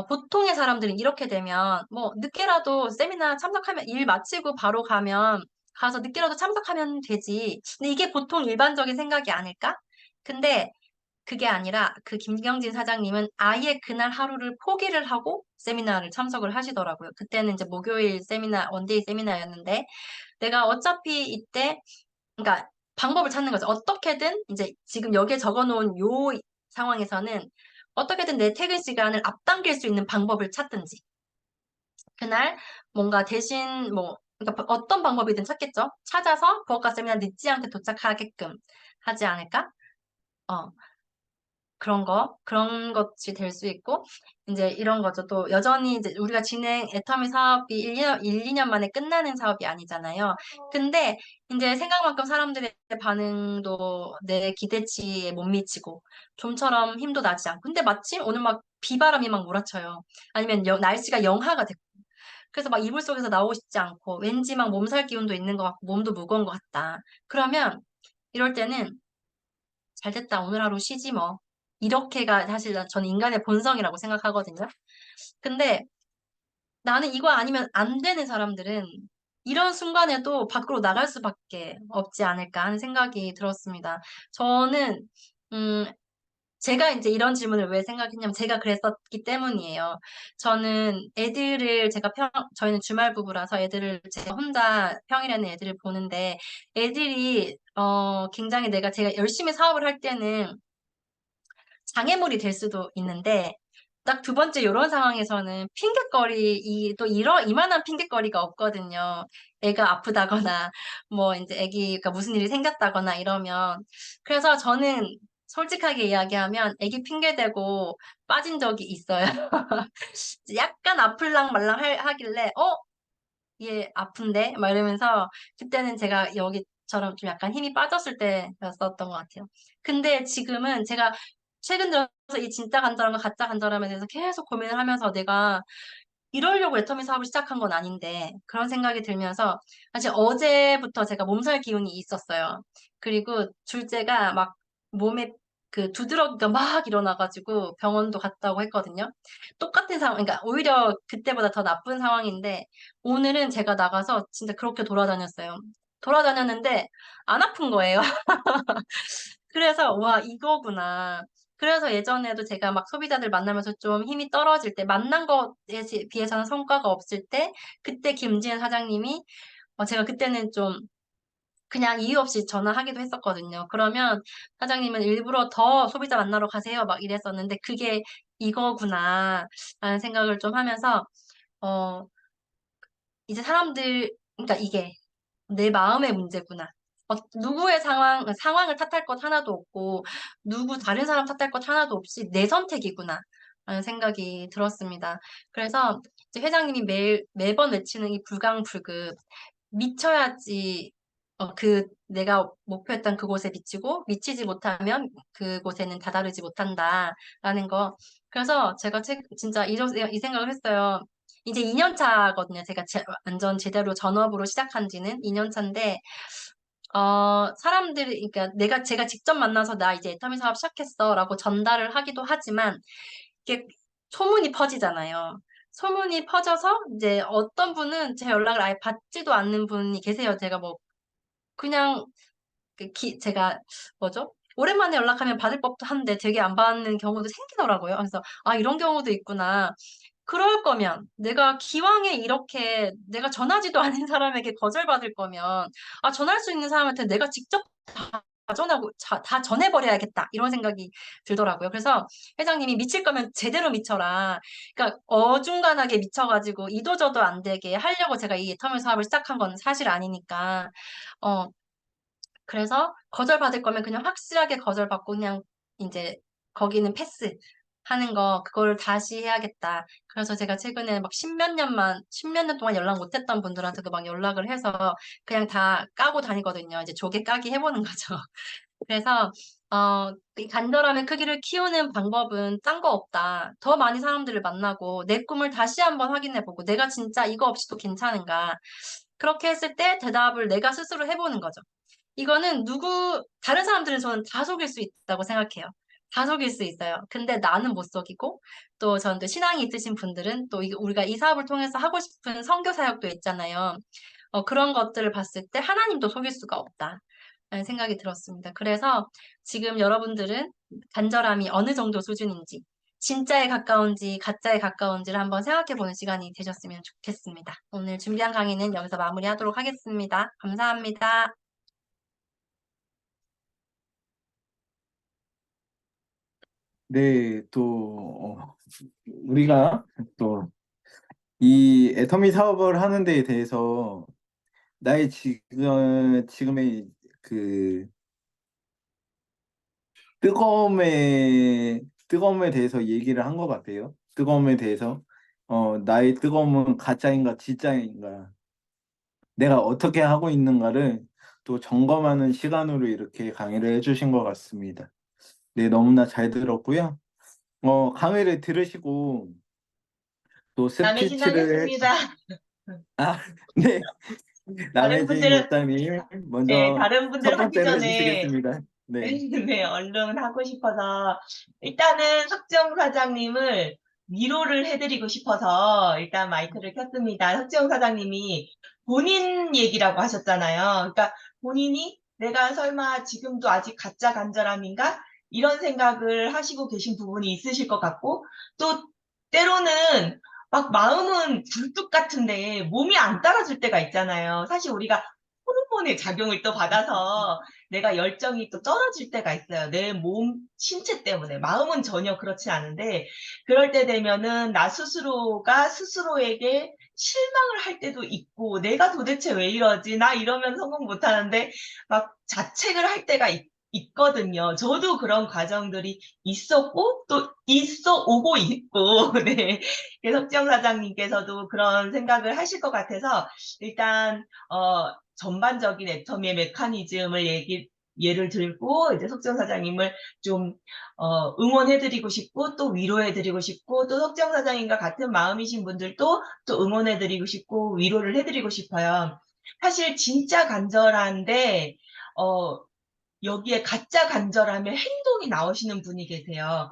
보통의 사람들은 이렇게 되면 뭐 늦게라도 세미나 참석하면 일 마치고 바로 가서 늦게라도 참석하면 되지. 근데 이게 보통 일반적인 생각이 아닐까? 근데 그게 아니라 그 김경진 사장님은 아예 그날 하루를 포기를 하고 세미나를 참석을 하시더라고요. 그때는 이제 목요일 세미나, 원데이 세미나였는데 내가 어차피 이때 그러니까 방법을 찾는 거죠. 어떻게든 이제 지금 여기에 적어놓은 요 상황에서는 어떻게든 내 퇴근 시간을 앞당길 수 있는 방법을 찾든지 그날 뭔가 대신 뭐 그러니까 어떤 방법이든 찾겠죠. 찾아서 부엌가 세미나 늦지 않게 도착하게끔 하지 않을까? 어, 그런 것이 될 수 있고, 이제 이런 거죠. 또 여전히 이제 우리가 애터미 사업이 2년 만에 끝나는 사업이 아니잖아요. 근데 이제 생각만큼 사람들의 반응도 내 기대치에 못 미치고, 좀처럼 힘도 나지 않고. 근데 마침 오늘 막 비바람이 막 몰아쳐요. 아니면 날씨가 영하가 됐고. 그래서 막 이불 속에서 나오고 싶지 않고, 왠지 막 몸살 기운도 있는 것 같고, 몸도 무거운 것 같다. 그러면 이럴 때는 잘 됐다. 오늘 하루 쉬지 뭐. 이렇게가 사실 저는 인간의 본성이라고 생각하거든요. 근데 나는 이거 아니면 안 되는 사람들은 이런 순간에도 밖으로 나갈 수밖에 없지 않을까 하는 생각이 들었습니다. 저는, 음, 제가 이제 이런 질문을 왜 생각했냐면 제가 그랬었기 때문이에요. 저희는 주말 부부라서 애들을 제가 혼자 평일에는 애들을 보는데 애들이, 굉장히 제가 열심히 사업을 할 때는 장애물이 될 수도 있는데 딱 두 번째 이런 상황에서는 또 이만한 핑곗거리가 없거든요. 애가 아프다거나 뭐 이제 애기가 무슨 일이 생겼다거나 이러면 그래서 저는 솔직하게 이야기하면 애기 핑계대고 빠진 적이 있어요. 약간 아플랑 말랑 하길래 얘 아픈데? 막 이러면서 그때는 제가 여기처럼 좀 약간 힘이 빠졌을 때였었던 것 같아요. 근데 지금은 제가 최근 들어서 이 진짜 간절함과 가짜 간절함에 대해서 계속 고민을 하면서 내가 이러려고 애터미 사업을 시작한 건 아닌데 그런 생각이 들면서 사실 어제부터 제가 몸살 기운이 있었어요. 그리고 둘째가 막 몸에 그 두드러기가 막 일어나가지고 병원도 갔다 오고 했거든요. 똑같은 상황, 그러니까 오히려 그때보다 더 나쁜 상황인데 오늘은 제가 나가서 진짜 그렇게 돌아다녔어요. 돌아다녔는데 안 아픈 거예요. 그래서 와 이거구나. 그래서 예전에도 제가 막 소비자들 만나면서 좀 힘이 떨어질 때 만난 것에 비해서는 성과가 없을 때 그때 김지은 사장님이 제가 그때는 좀 그냥 이유 없이 전화하기도 했었거든요. 그러면 사장님은 일부러 더 소비자 만나러 가세요 막 이랬었는데 그게 이거구나 라는 생각을 좀 하면서 어 이제 그러니까 이게 내 마음의 문제구나. 누구의 상황을 탓할 것 하나도 없고, 다른 사람 탓할 것 하나도 없이 내 선택이구나. 라는 생각이 들었습니다. 그래서 이제 회장님이 매번 외치는 이 불강불급, 미쳐야지, 내가 목표했던 그곳에 미치고, 미치지 못하면 그곳에는 다다르지 못한다라는 거. 그래서 제가 진짜 이 생각을 했어요. 이제 2년 차거든요. 제가 완전 제대로 전업으로 시작한 지는 2년 차인데, 사람들이, 그러니까 제가 직접 만나서 나 이제 애터미 사업 시작했어 라고 전달을 하기도 하지만, 이게 소문이 퍼지잖아요. 소문이 퍼져서 이제 어떤 분은 제 연락을 아예 받지도 않는 분이 계세요. 제가 뭐, 그냥, 제가, 뭐죠? 오랜만에 연락하면 받을 법도 한데 되게 안 받는 경우도 생기더라고요. 그래서, 아, 이런 경우도 있구나. 그럴 거면 내가 기왕에 이렇게 내가 전하지도 않은 사람에게 거절받을 거면 전할 수 있는 사람한테 내가 직접 다 전해버려야겠다 이런 생각이 들더라고요. 그래서 회장님이 미칠 거면 제대로 미쳐라. 그러니까 어중간하게 미쳐가지고 이도저도 안 되게 하려고 제가 이 터널 사업을 시작한 건 사실 아니니까 어 그래서 거절받을 거면 그냥 확실하게 거절받고 그냥 이제 거기는 패스. 하는 거, 그거를 다시 해야겠다. 그래서 제가 최근에 막 십몇 년 동안 연락 못했던 분들한테도 막 연락을 해서 그냥 다 까고 다니거든요. 이제 조개 까기 해보는 거죠. 그래서 이 간절함의 크기를 키우는 방법은 딴 거 없다. 더 많이 사람들을 만나고 내 꿈을 다시 한번 확인해보고 내가 진짜 이거 없이도 괜찮은가. 그렇게 했을 때 대답을 내가 스스로 해보는 거죠. 이거는 다른 사람들은 저는 다 속일 수 있다고 생각해요. 다 속일 수 있어요. 근데 나는 못 속이고, 또 저는 또 신앙이 있으신 분들은 또 우리가 이 사업을 통해서 하고 싶은 선교 사역도 있잖아요. 그런 것들을 봤을 때 하나님도 속일 수가 없다. 라는 생각이 들었습니다. 그래서 지금 여러분들은 간절함이 어느 정도 수준인지, 진짜에 가까운지 가짜에 가까운지를 한번 생각해보는 시간이 되셨으면 좋겠습니다. 오늘 준비한 강의는 여기서 마무리하도록 하겠습니다. 감사합니다. 네, 우리가 또 이 애터미 사업을 하는 데에 대해서 나의 지금의 그 뜨거움에 대해서 얘기를 한 것 같아요. 뜨거움에 대해서. 나의 뜨거움은 가짜인가 진짜인가, 내가 어떻게 하고 있는가를 또 점검하는 시간으로 이렇게 강의를 해주신 것 같습니다. 네, 너무나 잘 들었고요. 강의를 들으시고 또 남의 스피치를 신앙했습니다. 아, 네. 다른 남해진 분들은, 목사님 네, 먼저 다른 첫 분들 하기 번째로 전에, 해주시겠습니다. 네. 네, 얼른 하고 싶어서, 일단은 석정 사장님을 위로를 해드리고 싶어서, 일단 마이크를 켰습니다. 석정 사장님이 본인 얘기라고 하셨잖아요. 그러니까 본인이 내가 설마 지금도 아직 가짜 간절함인가? 이런 생각을 하시고 계신 부분이 있으실 것 같고, 또 때로는 막 마음은 굴뚝 같은데 몸이 안 따라줄 때가 있잖아요. 사실 우리가 호르몬의 작용을 또 받아서 내가 열정이 또 떨어질 때가 있어요. 내 몸, 신체 때문에. 마음은 전혀 그렇지 않은데, 그럴 때 되면은 나 스스로가 스스로에게 실망을 할 때도 있고, 내가 도대체 왜 이러지? 나 이러면 성공 못 하는데, 막 자책을 할 때가 있거든요. 저도 그런 과정들이 있었고, 또 있어 오고 있고, 네. 석정 사장님께서도 그런 생각을 하실 것 같아서, 일단, 전반적인 애터미의 메커니즘을 예를 들고 이제 석정 사장님을 좀 응원해드리고 싶고 또 위로해드리고 싶고 또 석정 사장님과 같은 마음이신 분들도 또 응원해드리고 싶고 위로를 해드리고 싶어요. 사실 진짜 간절한데 어, 여기에 가짜 간절함의 행동이 나오시는 분이 계세요.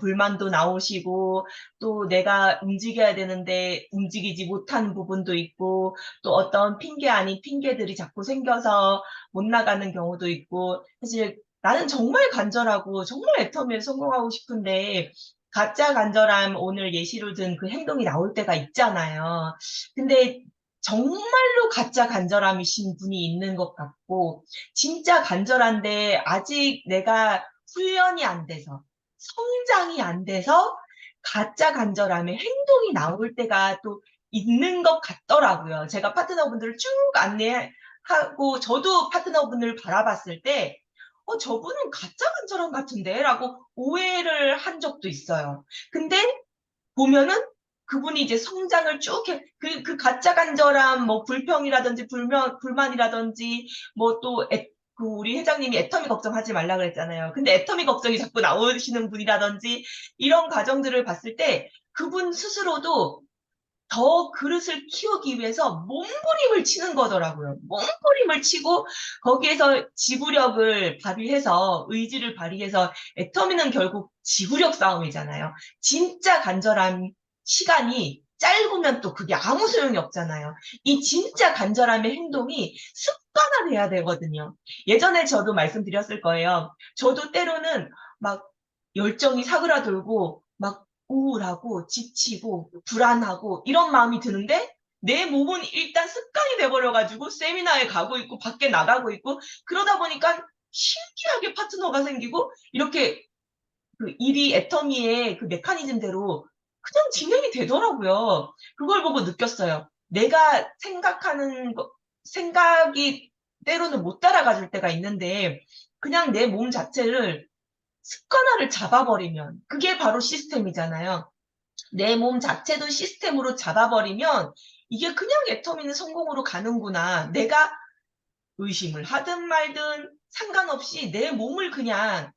불만도 나오시고, 또 내가 움직여야 되는데 움직이지 못하는 부분도 있고, 또 어떤 핑계 아닌 핑계들이 자꾸 생겨서 못 나가는 경우도 있고, 사실 나는 정말 간절하고, 정말 애터미에 성공하고 싶은데, 가짜 간절함 오늘 예시로 든 그 행동이 나올 때가 있잖아요. 근데 정말로 가짜 간절함이신 분이 있는 것 같고, 진짜 간절한데 아직 내가 훈련이 안 돼서, 성장이 안 돼서 가짜 간절함의 행동이 나올 때가 또 있는 것 같더라고요. 제가 파트너분들을 쭉 안내하고 저도 파트너분을 바라봤을 때, 저분은 가짜 간절함 같은데? 라고 오해를 한 적도 있어요. 근데 보면은 그분이 이제 성장을 쭉 그 가짜 간절함, 뭐 불평이라든지 불만이라든지, 뭐 또, 우리 회장님이 애터미 걱정하지 말라 그랬잖아요. 근데 애터미 걱정이 자꾸 나오시는 분이라든지, 이런 과정들을 봤을 때 그분 스스로도 더 그릇을 키우기 위해서 몸부림을 치는 거더라고요. 몸부림을 치고 거기에서 지구력을 발휘해서 의지를 발휘해서 애터미는 결국 지구력 싸움이잖아요. 진짜 간절한 시간이 짧으면 또 그게 아무 소용이 없잖아요. 이 진짜 간절함의 행동이 습관화돼야 되거든요. 예전에 저도 말씀드렸을 거예요. 저도 때로는 막 열정이 사그라들고 막 우울하고 지치고 불안하고 이런 마음이 드는데 내 몸은 일단 습관이 돼버려가지고 세미나에 가고 있고 밖에 나가고 있고 그러다 보니까 신기하게 파트너가 생기고 이렇게 그 일이 애터미의 그 메커니즘대로 그냥 진행이 되더라고요. 그걸 보고 느꼈어요. 내가 생각이 때로는 못 따라가 줄 때가 있는데 그냥 내 몸 자체를 습관화를 잡아버리면 그게 바로 시스템이잖아요. 내 몸 자체도 시스템으로 잡아버리면 이게 그냥 애터미는 성공으로 가는구나. 내가 의심을 하든 말든 상관없이 내 몸을 그냥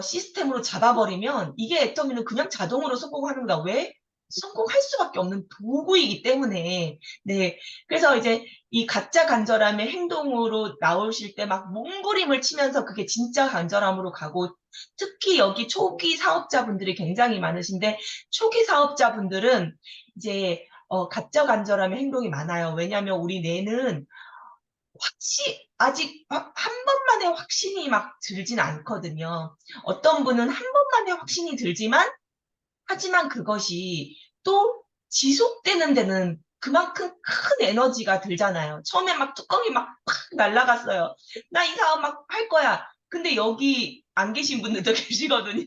시스템으로 잡아버리면 이게 애터미는 그냥 자동으로 성공하는가. 왜? 성공할 수밖에 없는 도구이기 때문에. 네. 그래서 이제 이 가짜 간절함의 행동으로 나오실 때 막 몸부림을 치면서 그게 진짜 간절함으로 가고, 특히 여기 초기 사업자분들이 굉장히 많으신데, 초기 사업자분들은 이제 가짜 간절함의 행동이 많아요. 왜냐하면 우리 뇌는 아직 한 번만에 확신이 막 들진 않거든요. 어떤 분은 한 번만에 확신이 들지만, 하지만 그것이 또 지속되는 데는 그만큼 큰 에너지가 들잖아요. 처음에 막 뚜껑이 막 팍 날아갔어요. 나 이 사업 막 할 거야. 근데 여기 안 계신 분들도 계시거든요.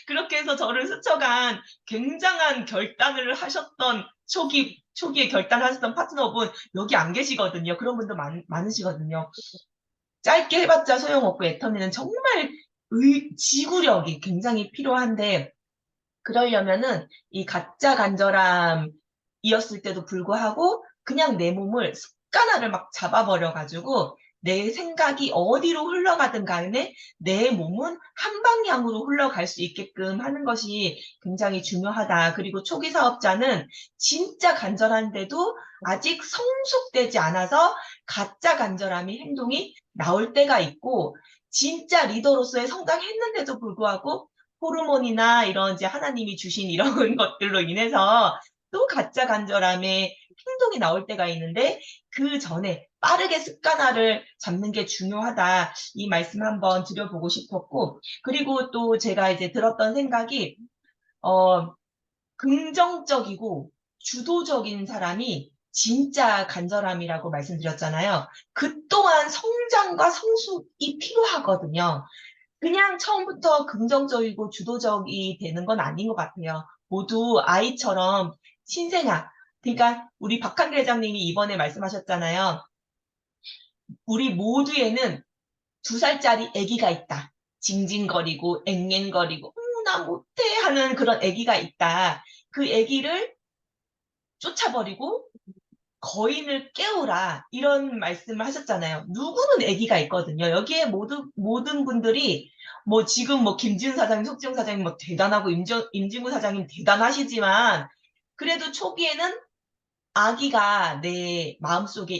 그렇게 해서 저를 스쳐간 굉장한 결단을 하셨던 초기에 결단하셨던 파트너분 여기 안 계시거든요. 그런 분도 많으시거든요. 짧게 해봤자 소용없고 애터미는 정말 지구력이 굉장히 필요한데, 그러려면은 이 가짜 간절함이었을 때도 불구하고 그냥 내 몸을 습관화를 막 잡아버려가지고 내 생각이 어디로 흘러가든 간에 내 몸은 한 방향으로 흘러갈 수 있게끔 하는 것이 굉장히 중요하다. 그리고 초기 사업자는 진짜 간절한데도 아직 성숙되지 않아서 가짜 간절함이 행동이 나올 때가 있고, 진짜 리더로서의 성장했는데도 불구하고 호르몬이나 이런 이제 하나님이 주신 이런 것들로 인해서 또 가짜 간절함의 행동이 나올 때가 있는데, 그 전에 빠르게 습관화를 잡는 게 중요하다. 이 말씀 한번 드려보고 싶었고, 그리고 또 제가 이제 들었던 생각이, 어, 긍정적이고 주도적인 사람이 진짜 간절함이라고 말씀드렸잖아요. 그 또한 성장과 성숙이 필요하거든요. 그냥 처음부터 긍정적이고 주도적이 되는 건 아닌 것 같아요. 모두 아이처럼 신생아, 그러니까 우리 박한길 회장님이 이번에 말씀하셨잖아요. 우리 모두에는 2살짜리 아기가 있다. 징징거리고 앵앵거리고 나 못해 하는 그런 아기가 있다. 그 아기를 쫓아버리고 거인을 깨우라, 이런 말씀을 하셨잖아요. 누구는 아기가 있거든요. 여기에 모든 분들이 뭐 지금 뭐 김지훈 사장님, 석지영 사장님 뭐 대단하고 임진구 사장님 대단하시지만, 그래도 초기에는 아기가 내 마음속에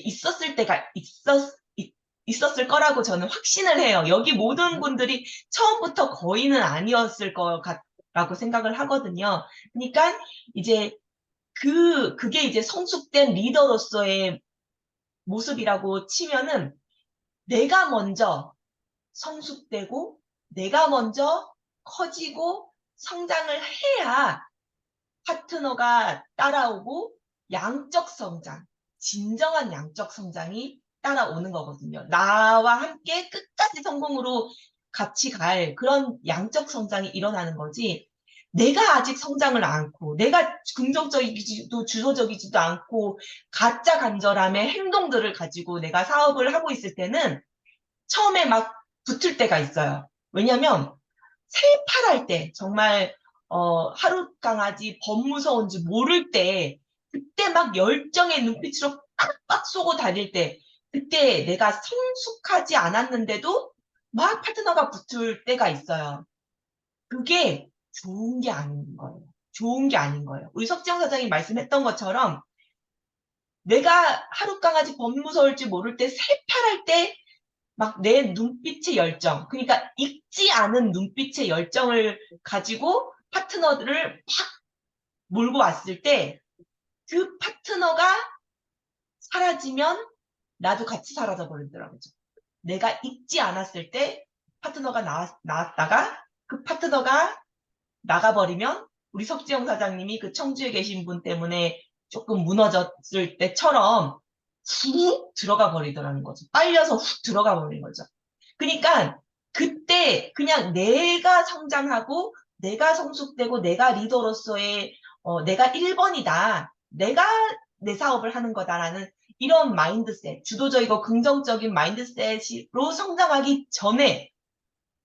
있었을 거라고 저는 확신을 해요. 여기 모든 분들이 처음부터 거인은 아니었을 거라고 생각을 하거든요. 그러니까 이제 그게 이제 성숙된 리더로서의 모습이라고 치면은, 내가 먼저 성숙되고 내가 먼저 커지고 성장을 해야 파트너가 따라오고 양적 성장, 진정한 양적 성장이 따라오는 거거든요. 나와 함께 끝까지 성공으로 같이 갈 그런 양적 성장이 일어나는 거지. 내가 아직 성장을 않고, 내가 긍정적이지도 주도적이지도 않고, 가짜 간절함의 행동들을 가지고 내가 사업을 하고 있을 때는 처음에 막 붙을 때가 있어요. 왜냐면 새파랄 때, 정말 하루 강아지 범무서운지 모를 때, 그때 막 열정의 눈빛으로 빡빡 쏘고 다닐 때, 그때 내가 성숙하지 않았는데도 막 파트너가 붙을 때가 있어요. 그게 좋은 게 아닌 거예요. 좋은 게 아닌 거예요. 우리 석지영 사장이 말씀했던 것처럼 내가 하루 강아지 범무서울지 모를 때, 새파랄 때 막 내 눈빛의 열정, 그러니까 익지 않은 눈빛의 열정을 가지고 파트너들을 팍 몰고 왔을 때, 그 파트너가 사라지면 나도 같이 사라져 버리더라고요. 내가 익지 않았을 때 파트너가 나왔다가 그 파트너가 나가버리면, 우리 석지영 사장님이 그 청주에 계신 분 때문에 조금 무너졌을 때처럼 훅 들어가 버리더라는 거죠. 빨려서 훅 들어가 버린 거죠. 그러니까 그때 그냥 내가 성장하고 내가 성숙되고 내가 리더로서의 내가 1번이다. 내가 내 사업을 하는 거다라는 이런 마인드셋, 주도적이고 긍정적인 마인드셋으로 성장하기 전에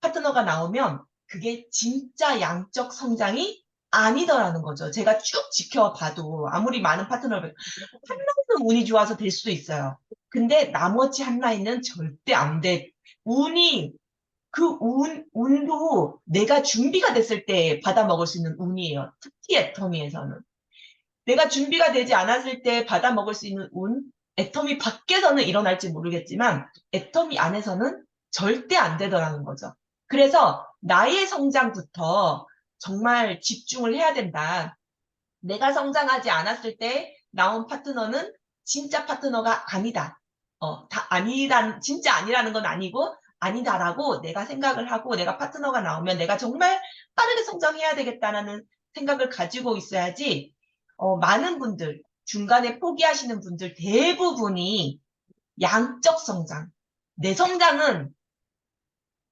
파트너가 나오면 그게 진짜 양적 성장이 아니더라는 거죠. 제가 쭉 지켜봐도 아무리 많은 파트너를 한 라인은 운이 좋아서 될 수도 있어요. 근데 나머지 한 라인은 절대 안 돼. 운이 그 운도 내가 준비가 됐을 때 받아먹을 수 있는 운이에요. 특히 애터미에서는. 내가 준비가 되지 않았을 때 받아먹을 수 있는 운, 애터미 밖에서는 일어날지 모르겠지만 애터미 안에서는 절대 안 되더라는 거죠. 그래서 나의 성장부터 정말 집중을 해야 된다. 내가 성장하지 않았을 때 나온 파트너는 진짜 파트너가 아니다. 진짜 아니라는 건 아니고, 아니다라고 내가 생각을 하고, 내가 파트너가 나오면 내가 정말 빠르게 성장해야 되겠다라는 생각을 가지고 있어야지, 많은 분들, 중간에 포기하시는 분들 대부분이 양적 성장, 내 성장은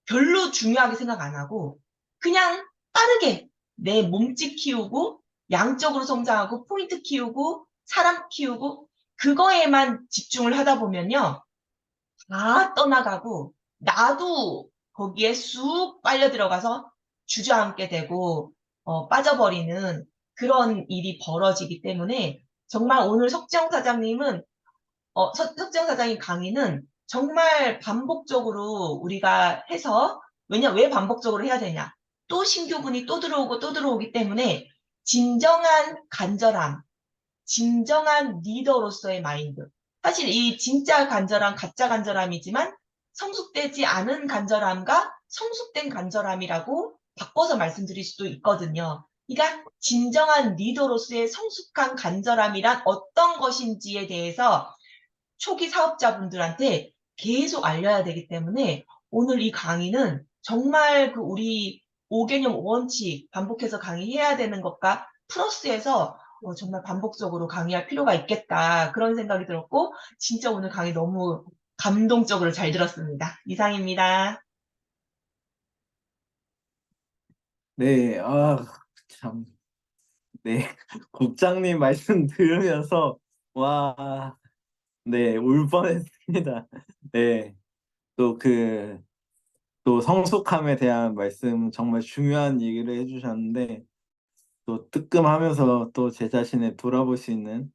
별로 중요하게 생각 안 하고 그냥 빠르게 내 몸집 키우고 양적으로 성장하고 포인트 키우고 사람 키우고 그거에만 집중을 하다 보면요. 다 떠나가고 나도 거기에 쑥 빨려 들어가서 주저앉게 되고 빠져버리는 그런 일이 벌어지기 때문에 정말 오늘 석정 사장님은 석정 사장님 강의는 정말 반복적으로 우리가 해서, 왜 반복적으로 해야 되냐? 또 신규분이 또 들어오고 또 들어오기 때문에 진정한 간절함, 진정한 리더로서의 마인드. 사실 이 진짜 간절함, 가짜 간절함이지만 성숙되지 않은 간절함과 성숙된 간절함이라고 바꿔서 말씀드릴 수도 있거든요. 그러니까 진정한 리더로서의 성숙한 간절함이란 어떤 것인지에 대해서 초기 사업자분들한테 계속 알려야 되기 때문에 오늘 이 강의는 정말 그 우리 5개념 원칙 반복해서 강의해야 되는 것과 플러스해서 정말 반복적으로 강의할 필요가 있겠다. 그런 생각이 들었고, 진짜 오늘 강의 너무 감동적으로 잘 들었습니다. 이상입니다. 네, 참, 네, 국장님 말씀 들으면서 와, 네, 울 뻔했습니다. 네, 또 또 성숙함에 대한 말씀 정말 중요한 얘기를 해주셨는데 또 뜨끔하면서 또 제 자신을 돌아볼 수 있는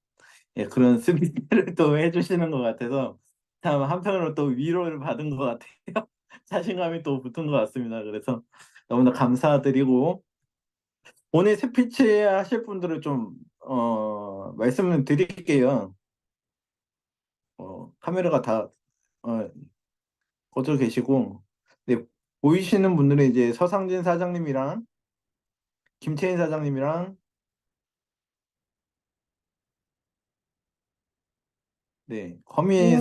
그런 스피치를 또 해주시는 것 같아서 참 한편으로 또 위로를 받은 것 같아요. 자신감이 또 붙은 것 같습니다. 그래서 너무나 감사드리고 오늘 스피치 하실 분들을 좀 말씀을 드릴게요. 카메라가 다 어, 꺼져 계시고 네, 보이시는 분들은 이제 서상진 사장님이랑 김채인 사장님이랑 네, 허미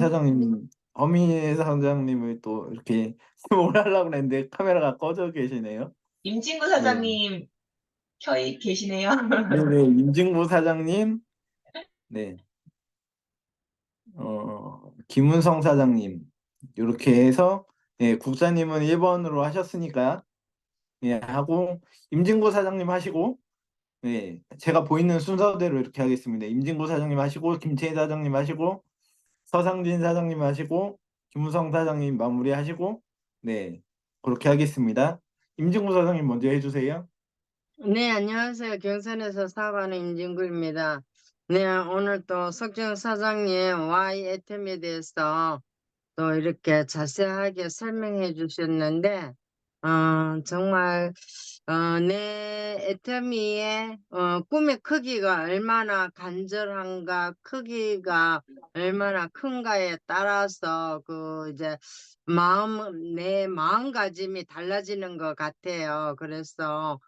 사장님을 또 이렇게 뭘 하려고 했는데 카메라가 꺼져 계시네요. 임진구 네, 사장님 켜 계시네요. 네네, 임진구 사장님, 네, 김은성 사장님 이렇게 해서 국장님은 1번으로 하셨으니까 하고 임진구 사장님 하시고 제가 보이는 순서대로 이렇게 하겠습니다. 임진구 사장님 하시고 김채희 사장님 하시고 서상진 사장님 하시고 김우성 사장님 마무리하시고 그렇게 하겠습니다. 임진구 사장님 먼저 해주세요. 네, 안녕하세요. 경산에서 사과하는 임진구입니다. 네, 오늘 또 석정 사장님 Y 애템에 대해서 또 이렇게 자세하게 설명해 주셨는데, 정말, 내 애터미의 꿈의 크기가 얼마나 간절한가, 크기가 얼마나 큰가에 따라서 이제 내 마음가짐이 달라지는 것 같아요. 그래서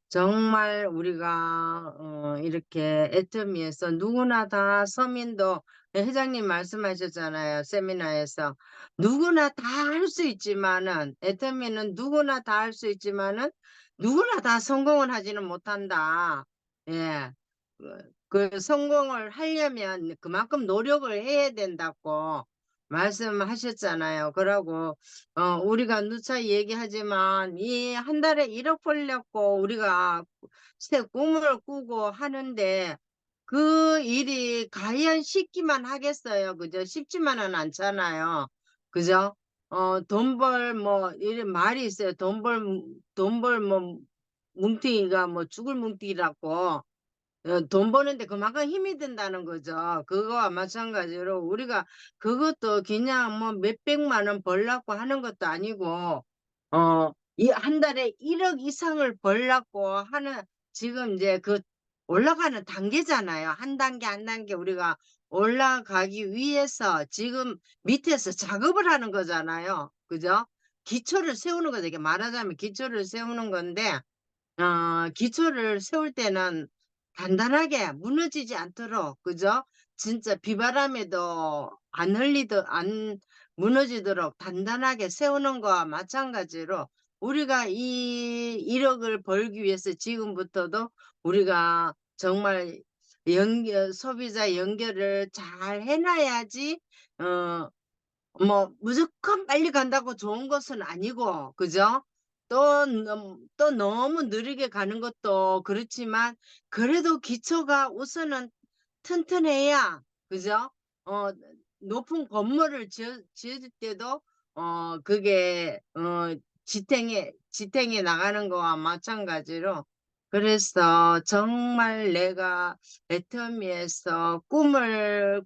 정말 우리가 이렇게 애터미에서 누구나 다 서민도 회장님 말씀하셨잖아요. 세미나에서. 누구나 다 할 수 있지만은 애터미는 누구나 다 할 수 있지만은 누구나 다 성공을 하지는 못한다. 예. 그 성공을 하려면 그만큼 노력을 해야 된다고 말씀하셨잖아요. 그러고 우리가 누차 얘기하지만 이 한 달에 1억 벌려고 우리가 새 꿈을 꾸고 하는데 그 일이 과연 쉽기만 하겠어요. 그죠? 쉽지만은 않잖아요. 그죠? 돈 벌 뭐 이런 말이 있어요. 돈 벌 뭐 뭉티기가 뭐 죽을 뭉티기라고. 돈 버는데 그만큼 힘이 든다는 거죠. 그거와 마찬가지로 우리가 그것도 그냥 뭐 몇백만 원 벌려고 하는 것도 아니고, 이 한 달에 1억 이상을 벌려고 하는, 지금 이제 그 올라가는 단계잖아요. 한 단계 한 단계 우리가 올라가기 위해서 지금 밑에서 작업을 하는 거잖아요. 그죠? 기초를 세우는 거죠. 이게 말하자면 기초를 세우는 건데, 기초를 세울 때는 단단하게 무너지지 않도록, 그죠? 진짜 비바람에도 안 무너지도록 단단하게 세우는 거와 마찬가지로 우리가 이 1억을 벌기 위해서 지금부터도 우리가 정말 소비자 연결을 잘 해놔야지, 어, 뭐 무조건 빨리 간다고 좋은 것은 아니고, 그죠? 또 너무 느리게 가는 것도 그렇지만 그래도 기초가 우선은 튼튼해야, 그죠? 어 높은 건물을 지을 때도 그게 지탱해 나가는 거와 마찬가지로, 그래서 정말 내가 애터미에서 꿈을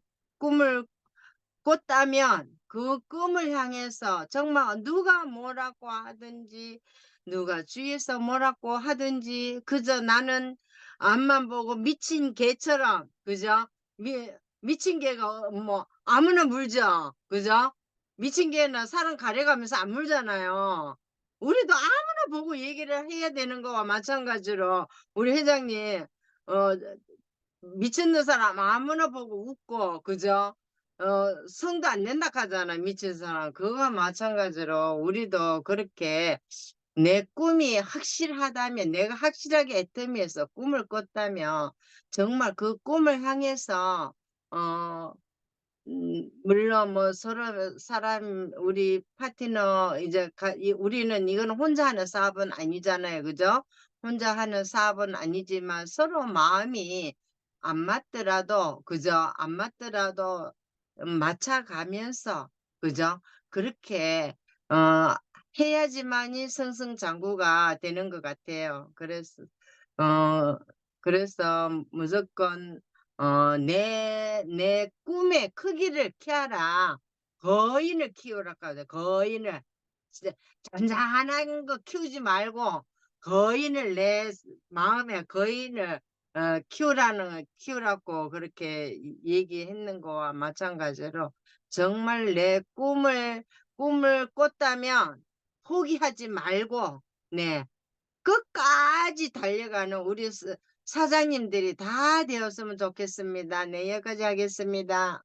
꿨다면 그 꿈을 향해서 정말 누가 뭐라고 하든지, 누가 주위에서 뭐라고 하든지, 그저 나는 앞만 보고 미친 개처럼, 그죠? 미친 개가 뭐 아무나 물죠, 그죠? 미친 개는 사람 가려가면서 안 물잖아요. 우리도 아무나 보고 얘기를 해야 되는 거와 마찬가지로, 우리 회장님, 어 미쳤는 사람 아무나 보고 웃고, 그죠? 성도 안 낸다 하잖아, 미친 사람. 그거와 마찬가지로 우리도 그렇게 내 꿈이 확실하다면, 내가 확실하게 애터미에서 꿈을 꿨다면 정말 그 꿈을 향해서, 어 물론 뭐 서로 사람, 우리 파트너 이제 우리는 이거는 혼자 하는 사업은 아니잖아요, 그죠? 혼자 하는 사업은 아니지만 서로 마음이 안 맞더라도, 그죠? 안 맞더라도 맞춰가면서, 그죠? 그렇게 해야지만이 승승장구가 되는 것 같아요. 어 그래서 무조건 내 꿈의 크기를 키워라. 거인을 키우라 하거든, 거인을. 진짜 잔잔한 거 키우지 말고 거인을, 내 마음의 거인을 키우라고 그렇게 얘기했는 거와 마찬가지로, 정말 내 꿈을 꿨다면 포기하지 말고, 네, 끝까지 달려가는 우리 사장님들이 다 되었으면 좋겠습니다. 네, 여기까지 하겠습니다.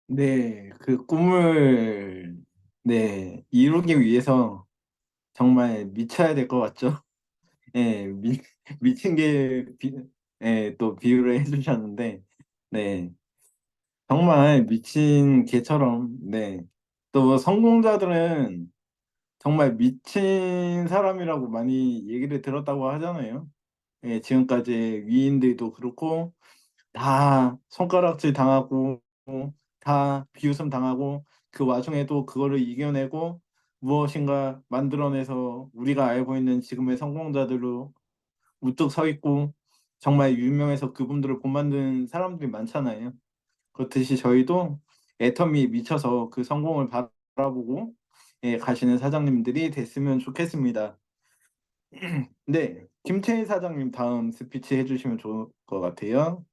네, 그 꿈을 이루기 위해서 정말 미쳐야 될 것 같죠? 예, 미친 또 비유를 해주셨는데, 네, 정말 미친 개처럼, 네. 또 성공자들은 정말 미친 사람이라고 많이 얘기를 들었다고 하잖아요. 예, 지금까지 위인들도 그렇고, 다 손가락질 당하고, 다 비웃음 당하고, 그 와중에도 그거를 이겨내고, 무엇인가 만들어내서 우리가 알고 있는 지금의 성공자들로 우뚝 서 있고, 정말 유명해서 그분들을 본받는 사람들이 많잖아요. 그렇듯이 저희도 애터미에 미쳐서 그 성공을 바라보고 가시는 사장님들이 됐으면 좋겠습니다. 네, 김채희 사장님 다음 스피치 해주시면 좋을 것 같아요.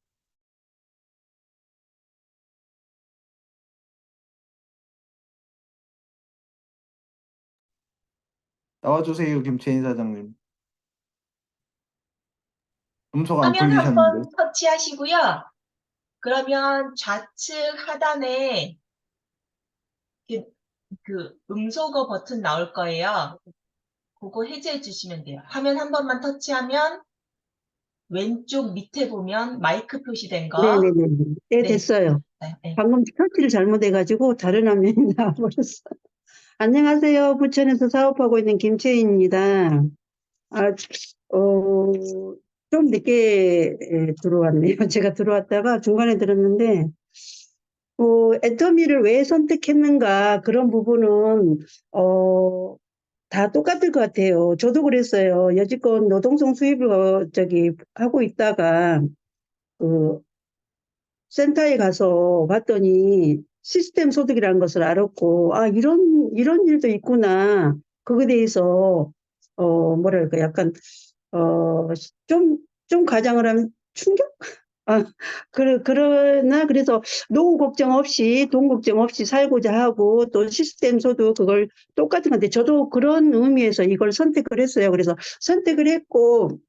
나와주세요, 김채희 사장님. 음소거 안 화면 풀리셨는데. 한번 터치하시고요. 그러면 좌측 하단에 그, 그 음소거 버튼 나올 거예요. 그거 해제해 주시면 돼요. 화면 한 번만 터치하면 왼쪽 밑에 보면 마이크 표시된 거. 네네네. 네, 네, 됐어요. 네. 방금 터치를 잘못해가지고 다른 화면이 나와버렸어. 안녕하세요. 부천에서 사업하고 있는 김채인입니다. 아, 좀 늦게 들어왔네요. 제가 들어왔다가 중간에 들었는데, 애터미를 왜 선택했는가 그런 부분은 다 똑같을 것 같아요. 저도 그랬어요. 여지껏 노동성 수입을 하고 있다가 그 센터에 가서 봤더니 시스템 소득이라는 것을 알았고, 아, 이런 일도 있구나. 그거에 대해서, 뭐랄까, 약간, 어, 좀, 좀 가장을 하면 충격? 아, 그래서 노후 걱정 없이, 돈 걱정 없이 살고자 하고, 또 시스템 소득 그걸 똑같은 건데, 저도 그런 의미에서 이걸 선택을 했어요. 그래서 선택을 했고,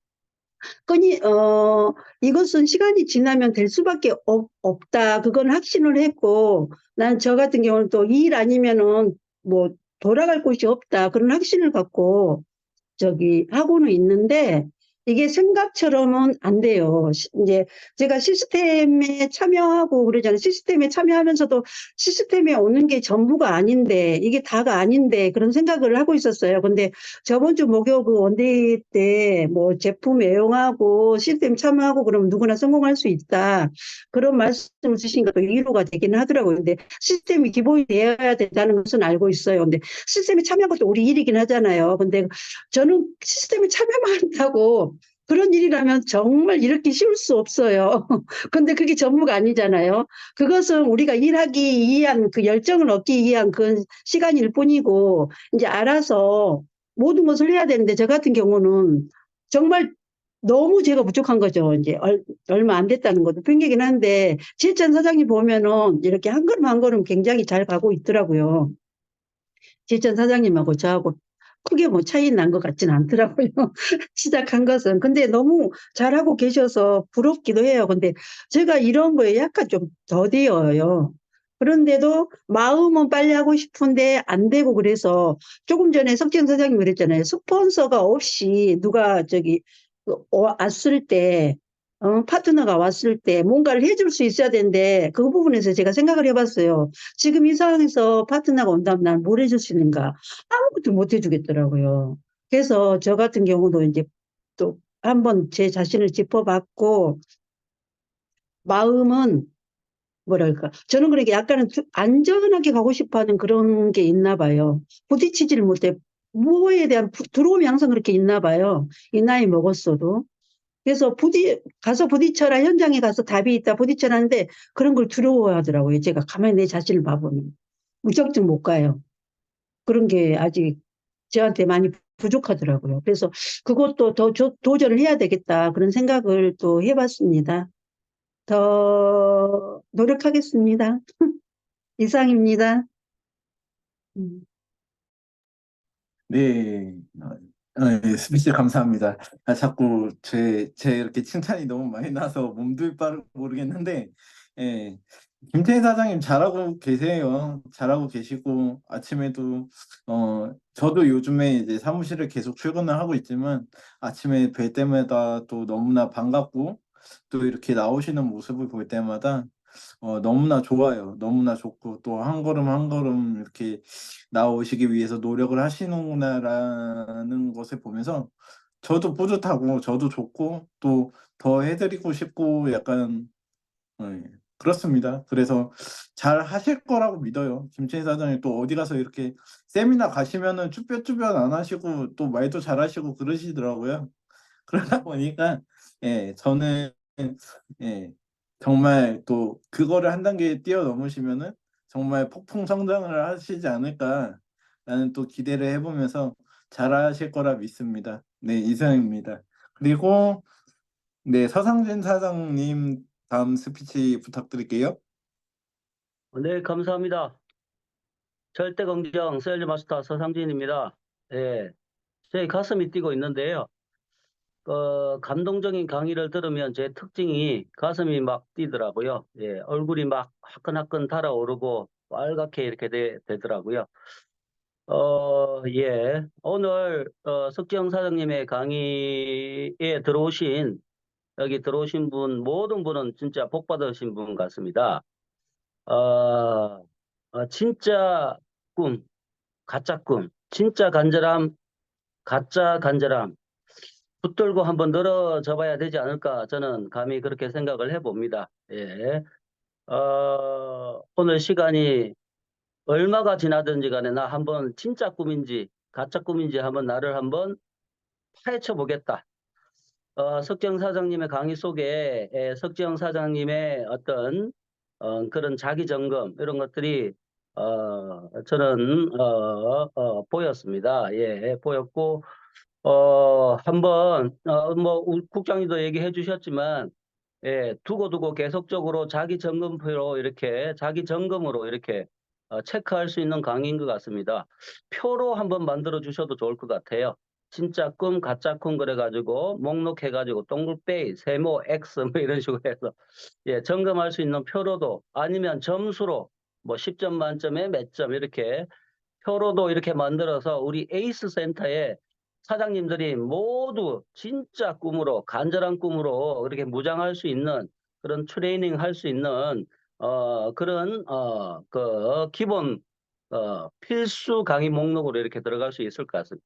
이것은 시간이 지나면 될 수밖에 없다. 그건 확신을 했고, 난 저 같은 경우는 또 이 일 아니면은 뭐 돌아갈 곳이 없다. 그런 확신을 갖고 하고는 있는데, 이게 생각처럼은 안 돼요. 이제 제가 시스템에 참여하고 그러잖아요. 시스템에 참여하면서도 시스템에 오는 게 전부가 아닌데, 이게 다가 아닌데, 그런 생각을 하고 있었어요. 근데 저번 주 목요 그 원데이 때 뭐 제품 애용하고 시스템 참여하고 그러면 누구나 성공할 수 있다. 그런 말씀을 주시니까 또 위로가 되기는 하더라고요. 근데 시스템이 기본이 되어야 된다는 것은 알고 있어요. 근데 시스템에 참여한 것도 우리 일이긴 하잖아요. 근데 저는 시스템에 참여만 한다고 그런 일이라면 정말 이렇게 쉬울 수 없어요. 근데 그게 전부가 아니잖아요. 그것은 우리가 일하기 위한 그 열정을 얻기 위한 그 시간일 뿐이고, 이제 알아서 모든 것을 해야 되는데, 저 같은 경우는 정말 너무 제가 부족한 거죠. 이제 얼마 안 됐다는 것도 핑계긴 한데, 지혜찬 사장님 보면은 이렇게 한 걸음 한 걸음 굉장히 잘 가고 있더라고요. 지혜찬 사장님하고 저하고 크게 뭐 차이 난 것 같지는 않더라고요. 시작한 것은. 근데 너무 잘하고 계셔서 부럽기도 해요. 근데 제가 이런 거에 약간 좀 더디어요. 그런데도 마음은 빨리 하고 싶은데 안 되고 그래서 조금 전에 석진 사장님 그랬잖아요. 스폰서가 없이 누가 왔을 때 파트너가 왔을 때 뭔가를 해줄 수 있어야 되는데 그 부분에서 제가 생각을 해봤어요. 지금 이 상황에서 파트너가 온다면 난 뭘 해줄 수 있는가? 아무것도 못 해주겠더라고요. 그래서 저 같은 경우도 이제 또 한번 제 자신을 짚어봤고, 마음은 뭐랄까, 저는 그렇게 약간은 안전하게 가고 싶어 하는 그런 게 있나 봐요. 부딪히지를 못해. 뭐에 대한 두려움이 항상 그렇게 있나 봐요. 이 나이 먹었어도. 그래서 가서 부딪혀라, 현장에 가서 답이 있다, 부딪혀라 하는데 그런 걸 두려워하더라고요. 제가 가만히 내 자신을 봐보면. 무작정 못 가요. 그런 게 아직 저한테 많이 부족하더라고요. 그래서 그것도 더 도전을 해야 되겠다. 그런 생각을 또 해봤습니다. 더 노력하겠습니다. 이상입니다. 음. 네, 예, 스피치 감사합니다. 아, 자꾸 제 이렇게 칭찬이 너무 많이 나서 몸둘 바를 모르겠는데, 예, 김태희 사장님 잘하고 계세요. 잘하고 계시고, 아침에도, 저도 요즘에 이제 사무실에 계속 출근을 하고 있지만, 아침에 뵐 때마다 또 너무나 반갑고, 또 이렇게 나오시는 모습을 볼 때마다, 너무나 좋아요. 너무나 좋고, 또 한 걸음 한 걸음 이렇게 나오시기 위해서 노력을 하시는구나라는 것을 보면서 저도 뿌듯하고, 저도 좋고, 또 더 해드리고 싶고, 약간, 그렇습니다. 그래서 잘 하실 거라고 믿어요. 김채희 사장님 또 어디 가서 이렇게 세미나 가시면은 쭈뼛쭈뼛 안 하시고 또 말도 잘 하시고 그러시더라고요. 그러다 보니까 저는 예, 정말 또 그거를 한 단계 뛰어넘으시면은 정말 폭풍 성장을 하시지 않을까라는 또 기대를 해보면서 잘하실 거라 믿습니다. 네, 이상입니다. 그리고 네, 서상진 사장님 다음 스피치 부탁드릴게요. 네, 감사합니다. 절대긍정 세일즈 마스터 서상진입니다. 예, 제 가슴이 뛰고 있는데요. 감동적인 강의를 들으면 제 특징이 가슴이 막 뛰더라고요. 예, 얼굴이 막 화끈화끈 달아오르고 빨갛게 이렇게 되더라고요. 예, 오늘 석지영 사장님의 강의에 여기 들어오신 모든 분은 진짜 복 받으신 분 같습니다. 진짜 꿈, 가짜 꿈, 진짜 간절함, 가짜 간절함 붙들고 한번 늘어져 봐야 되지 않을까 저는 감히 그렇게 생각을 해봅니다. 예. 오늘 시간이 얼마가 지나든지 간에 나 한번 진짜 꿈인지 가짜 꿈인지 한번 나를 한번 파헤쳐 보겠다. 석정 사장님의 강의 속에 석정 사장님의 어떤 그런 자기 점검 이런 것들이 저는 보였습니다. 예, 보였고 한번 뭐 국장님도 얘기해 주셨지만 두고두고 계속적으로 자기 점검표로 이렇게 자기 점검으로 이렇게 체크할 수 있는 강의인 것 같습니다. 표로 한번 만들어 주셔도 좋을 것 같아요. 진짜 꿈, 가짜 꿈 그래가지고 목록해가지고 동글베이, 세모, X 뭐 이런 식으로 해서 점검할 수 있는 표로도 아니면 점수로 뭐 10점 만점에 몇 점 이렇게 표로도 이렇게 만들어서 우리 에이스 센터에 사장님들이 모두 진짜 꿈으로 간절한 꿈으로 그렇게 무장할 수 있는 그런 트레이닝 할 수 있는 그런 그 기본 필수 강의 목록으로 이렇게 들어갈 수 있을 것 같습니다.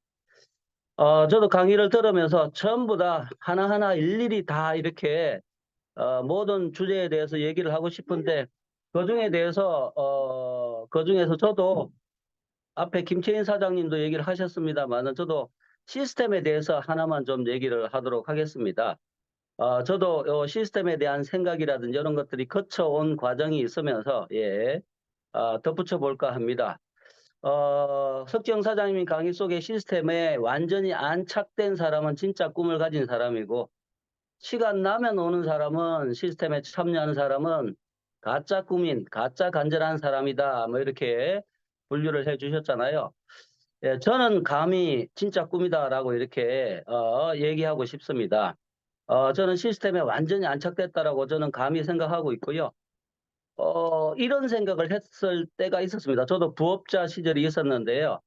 저도 강의를 들으면서 전부 다 하나하나 일일이 다 이렇게 모든 주제에 대해서 얘기를 하고 싶은데 그 중에서 저도 앞에 김채인 사장님도 얘기를 하셨습니다만은 저도 시스템에 대해서 하나만 좀 얘기를 하도록 하겠습니다. 저도 시스템에 대한 생각이라든지 이런 것들이 거쳐온 과정이 있으면서 덧붙여 볼까 합니다. 석정 사장님 강의 속에 시스템에 완전히 안착된 사람은 진짜 꿈을 가진 사람이고 시간 나면 오는 사람은 시스템에 참여하는 사람은 가짜 꿈인, 가짜 간절한 사람이다. 뭐 이렇게 분류를 해 주셨잖아요. 저는 감히 진짜 꿈이다라고 이렇게 얘기하고 싶습니다. 저는 시스템에 완전히 안착됐다라고 저는 감히 생각하고 있고요. 이런 생각을 했을 때가 있었습니다. 저도 부업자 시절이 있었는데요.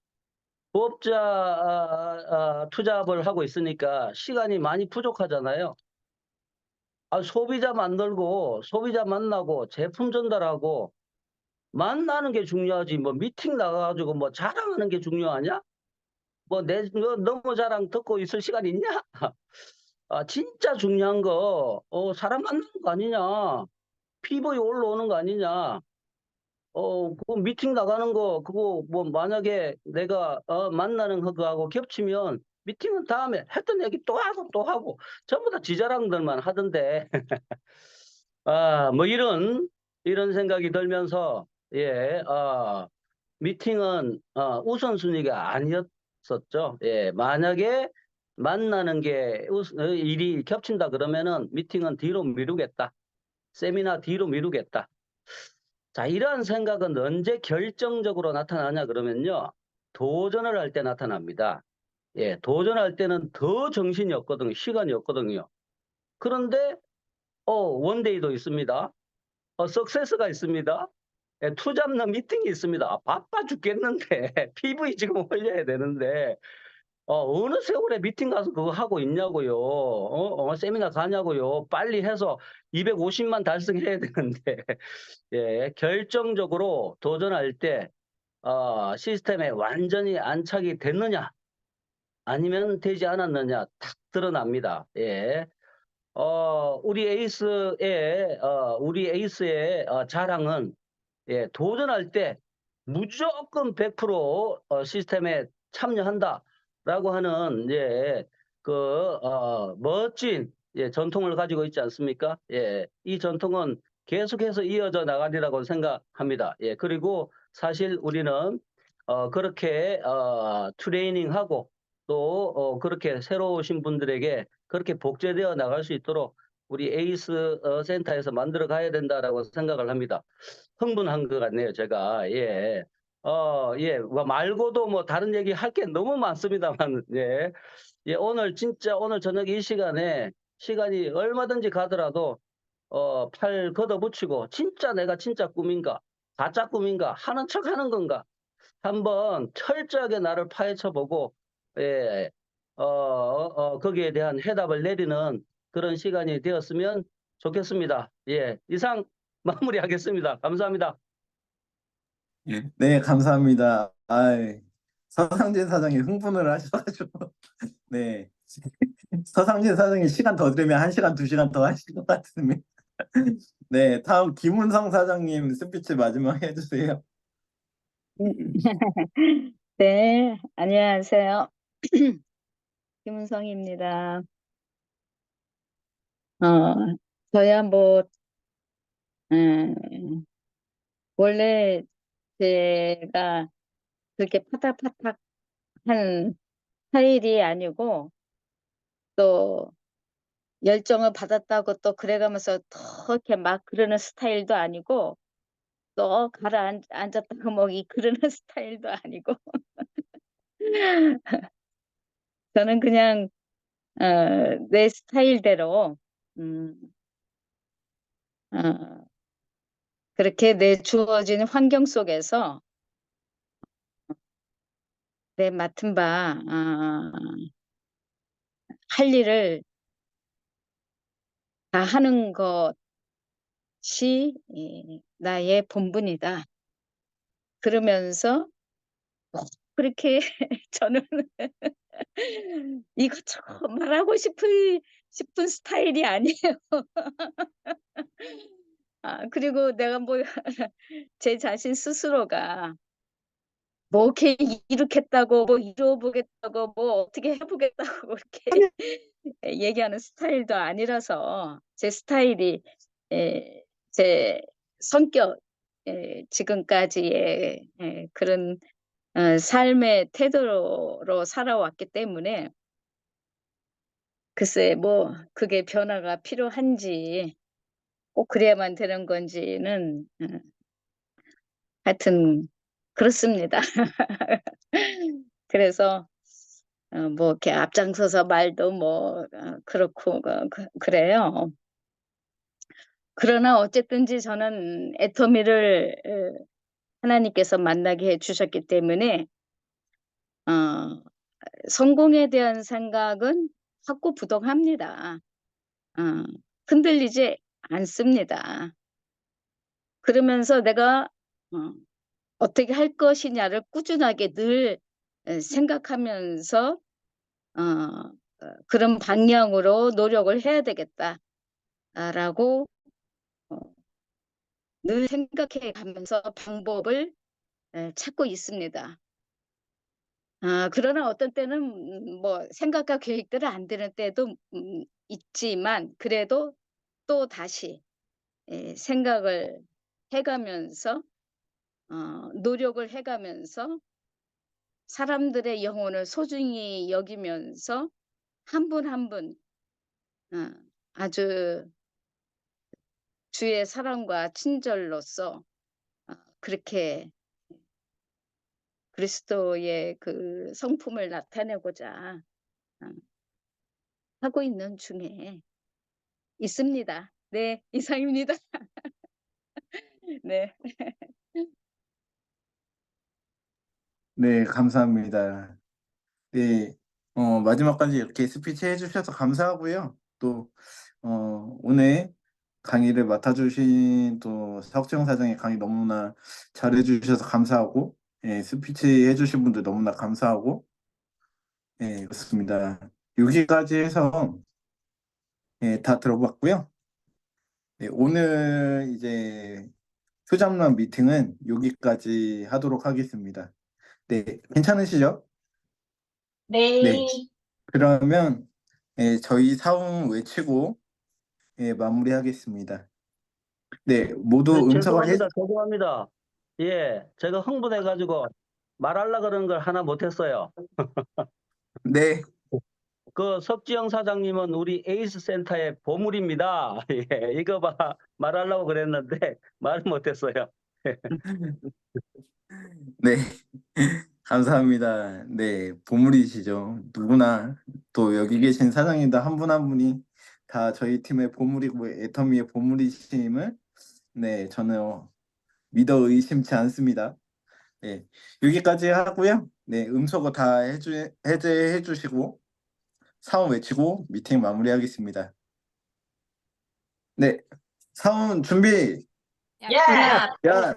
부업자 투잡을 하고 있으니까 시간이 많이 부족하잖아요. 소비자 만들고 소비자 만나고 제품 전달하고 만나는 게 중요하지 뭐 미팅 나가가지고 뭐 자랑하는 게 중요하냐? 뭐 너무 자랑 듣고 있을 시간 있냐? 진짜 중요한 거 사람 만나는 거 아니냐? PV 올라오는 거 아니냐? 그 미팅 나가는 거 그거 뭐 만약에 내가 만나는 거하고 겹치면 미팅은 다음에 했던 얘기 또 하고 또 하고 전부 다 지자랑들만 하던데 뭐 이런 생각이 들면서 미팅은 우선순위가 아니었었죠. 만약에 만나는 게 일이 겹친다 그러면은 미팅은 뒤로 미루겠다. 세미나 뒤로 미루겠다. 자, 이러한 생각은 언제 결정적으로 나타나냐 그러면요. 도전을 할 때 나타납니다. 도전할 때는 더 정신이 없거든요. 시간이 없거든요. 그런데 원데이도 있습니다. 석세스가 있습니다. 투잡는 미팅이 있습니다. 바빠 죽겠는데 PV 지금 올려야 되는데 어느 세월에 미팅 가서 그거 하고 있냐고요. 세미나 가냐고요. 빨리 해서 250만 달성해야 되는데 결정적으로 도전할 때 시스템에 완전히 안착이 됐느냐 아니면 되지 않았느냐 탁 드러납니다. 우리 에이스의 자랑은 도전할 때 무조건 100% 시스템에 참여한다라고 하는 멋진 전통을 가지고 있지 않습니까? 이 전통은 계속해서 이어져 나가리라고 생각합니다. 그리고 사실 우리는 그렇게 트레이닝하고 또 그렇게 새로 오신 분들에게 그렇게 복제되어 나갈 수 있도록 우리 에이스 센터에서 만들어 가야 된다라고 생각을 합니다. 흥분한 것 같네요, 제가. 뭐 말고도 뭐 다른 얘기 할 게 너무 많습니다만, 오늘 저녁 이 시간에 시간이 얼마든지 가더라도, 팔 걷어붙이고, 내가 진짜 꿈인가, 가짜 꿈인가, 하는 척 하는 건가, 한번 철저하게 나를 파헤쳐보고, 거기에 대한 해답을 내리는 그런 시간이 되었으면 좋겠습니다. 이상 마무리하겠습니다. 감사합니다. 네, 감사합니다. 서상진 사장이 흥분을 하셔가지고 네. 서상진 사장이 시간 더 들으면 1시간, 2시간 더 하실 것 같은데 네, 다음 김은성 사장님 스피치 마지막 해주세요. 네, 안녕하세요. 김은성입니다. 어, 저야 뭐, 음, 원래 제가 그렇게 파닥파닥한 스타일이 아니고, 또 열정을 받았다고 또 그래가면서 더 이렇게 막 그러는 스타일도 아니고, 또 가라앉았다고 뭐 그러는 스타일도 아니고, 저는 그냥, 내 스타일대로, 음, 어, 그렇게 내 주어진 환경 속에서 내 맡은 바, 할 일을 다 하는 것이 나의 본분이다. 그러면서 그렇게 저는 이것저것 말하고 싶은 스타일이 아니에요. 그리고 내가 뭐, 제 자신 스스로가 뭐 이렇게 이렇겠다고, 뭐 이뤄보겠다고, 뭐 어떻게 해보겠다고 이렇게 얘기하는 스타일도 아니라서 제 스타일이, 제 성격, 지금까지의 그런 삶의 태도로 살아왔기 때문에 글쎄 뭐 그게 변화가 필요한지 꼭 그래야만 되는 건지는 하여튼 그렇습니다. 그래서 뭐 이렇게 앞장서서 말도 뭐 그렇고 그래요. 그러나 어쨌든지 저는 애터미를 하나님께서 만나게 해주셨기 때문에 어, 성공에 대한 생각은 확고부동합니다. 어, 흔들리지 않습니다. 그러면서 내가 어떻게 할 것이냐를 꾸준하게 늘 생각하면서 그런 방향으로 노력을 해야 되겠다라고 늘 생각해 가면서 방법을 찾고 있습니다. 그러나 어떤 때는 뭐 생각과 계획대로 안 되는 때도 있지만 그래도 또 다시 생각을 해가면서 노력을 해가면서 사람들의 영혼을 소중히 여기면서 한 분 한 분 아주 주의 사랑과 친절로서 그렇게 그리스도의 그 성품을 나타내고자 하고 있는 중에 있습니다. 네, 이상입니다. 네. 네, 감사합니다. 네, 마지막까지 이렇게 스피치 해주셔서 감사하고요. 또, 오늘 강의를 맡아주신 또 석정 사장의 강의 너무나 잘해주셔서 감사하고, 예, 스피치 해주신 분들 너무나 감사하고, 예, 그렇습니다. 여기까지 해서, 예, 다 들어봤고요. 네, 오늘 이제 수잡란 미팅은 여기까지 하도록 하겠습니다. 네, 괜찮으시죠? 네. 네, 그러면 예, 저희 사ung 외치고 예, 마무리하겠습니다. 네, 모두 네, 음소거 죄송합니다. 예, 제가 흥분해가지고 말하려고 그러는 걸 하나 못했어요. 네, 그 석지영 사장님은 우리 에이스 센터의 보물입니다. 예, 이거 말하려고 그랬는데 말 못했어요. 네, 감사합니다. 네, 보물이시죠. 누구나 또 여기 계신 사장님들 한 분 한 분이 다 저희 팀의 보물이고 애터미의 보물이심을 네, 저는 믿어 의심치 않습니다. 네, 여기까지 하고요. 네, 음소거 다 해제해 주시고 사원 외치고 미팅 마무리하겠습니다. 네, 사원 준비. 야! 야,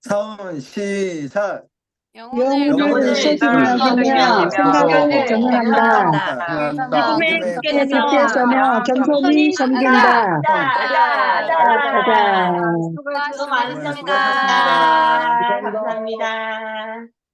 사원 시작. 영혼을 영혼을 소중하게 소중하게 여기며 생각을 생각을 경영한다. 경영한다. 꿈에 꿈에서 깃대서며 겸손히 섬긴다. 아다. 가자. 수고 많으셨습니다. 수고하셨습니다. 감사합니다.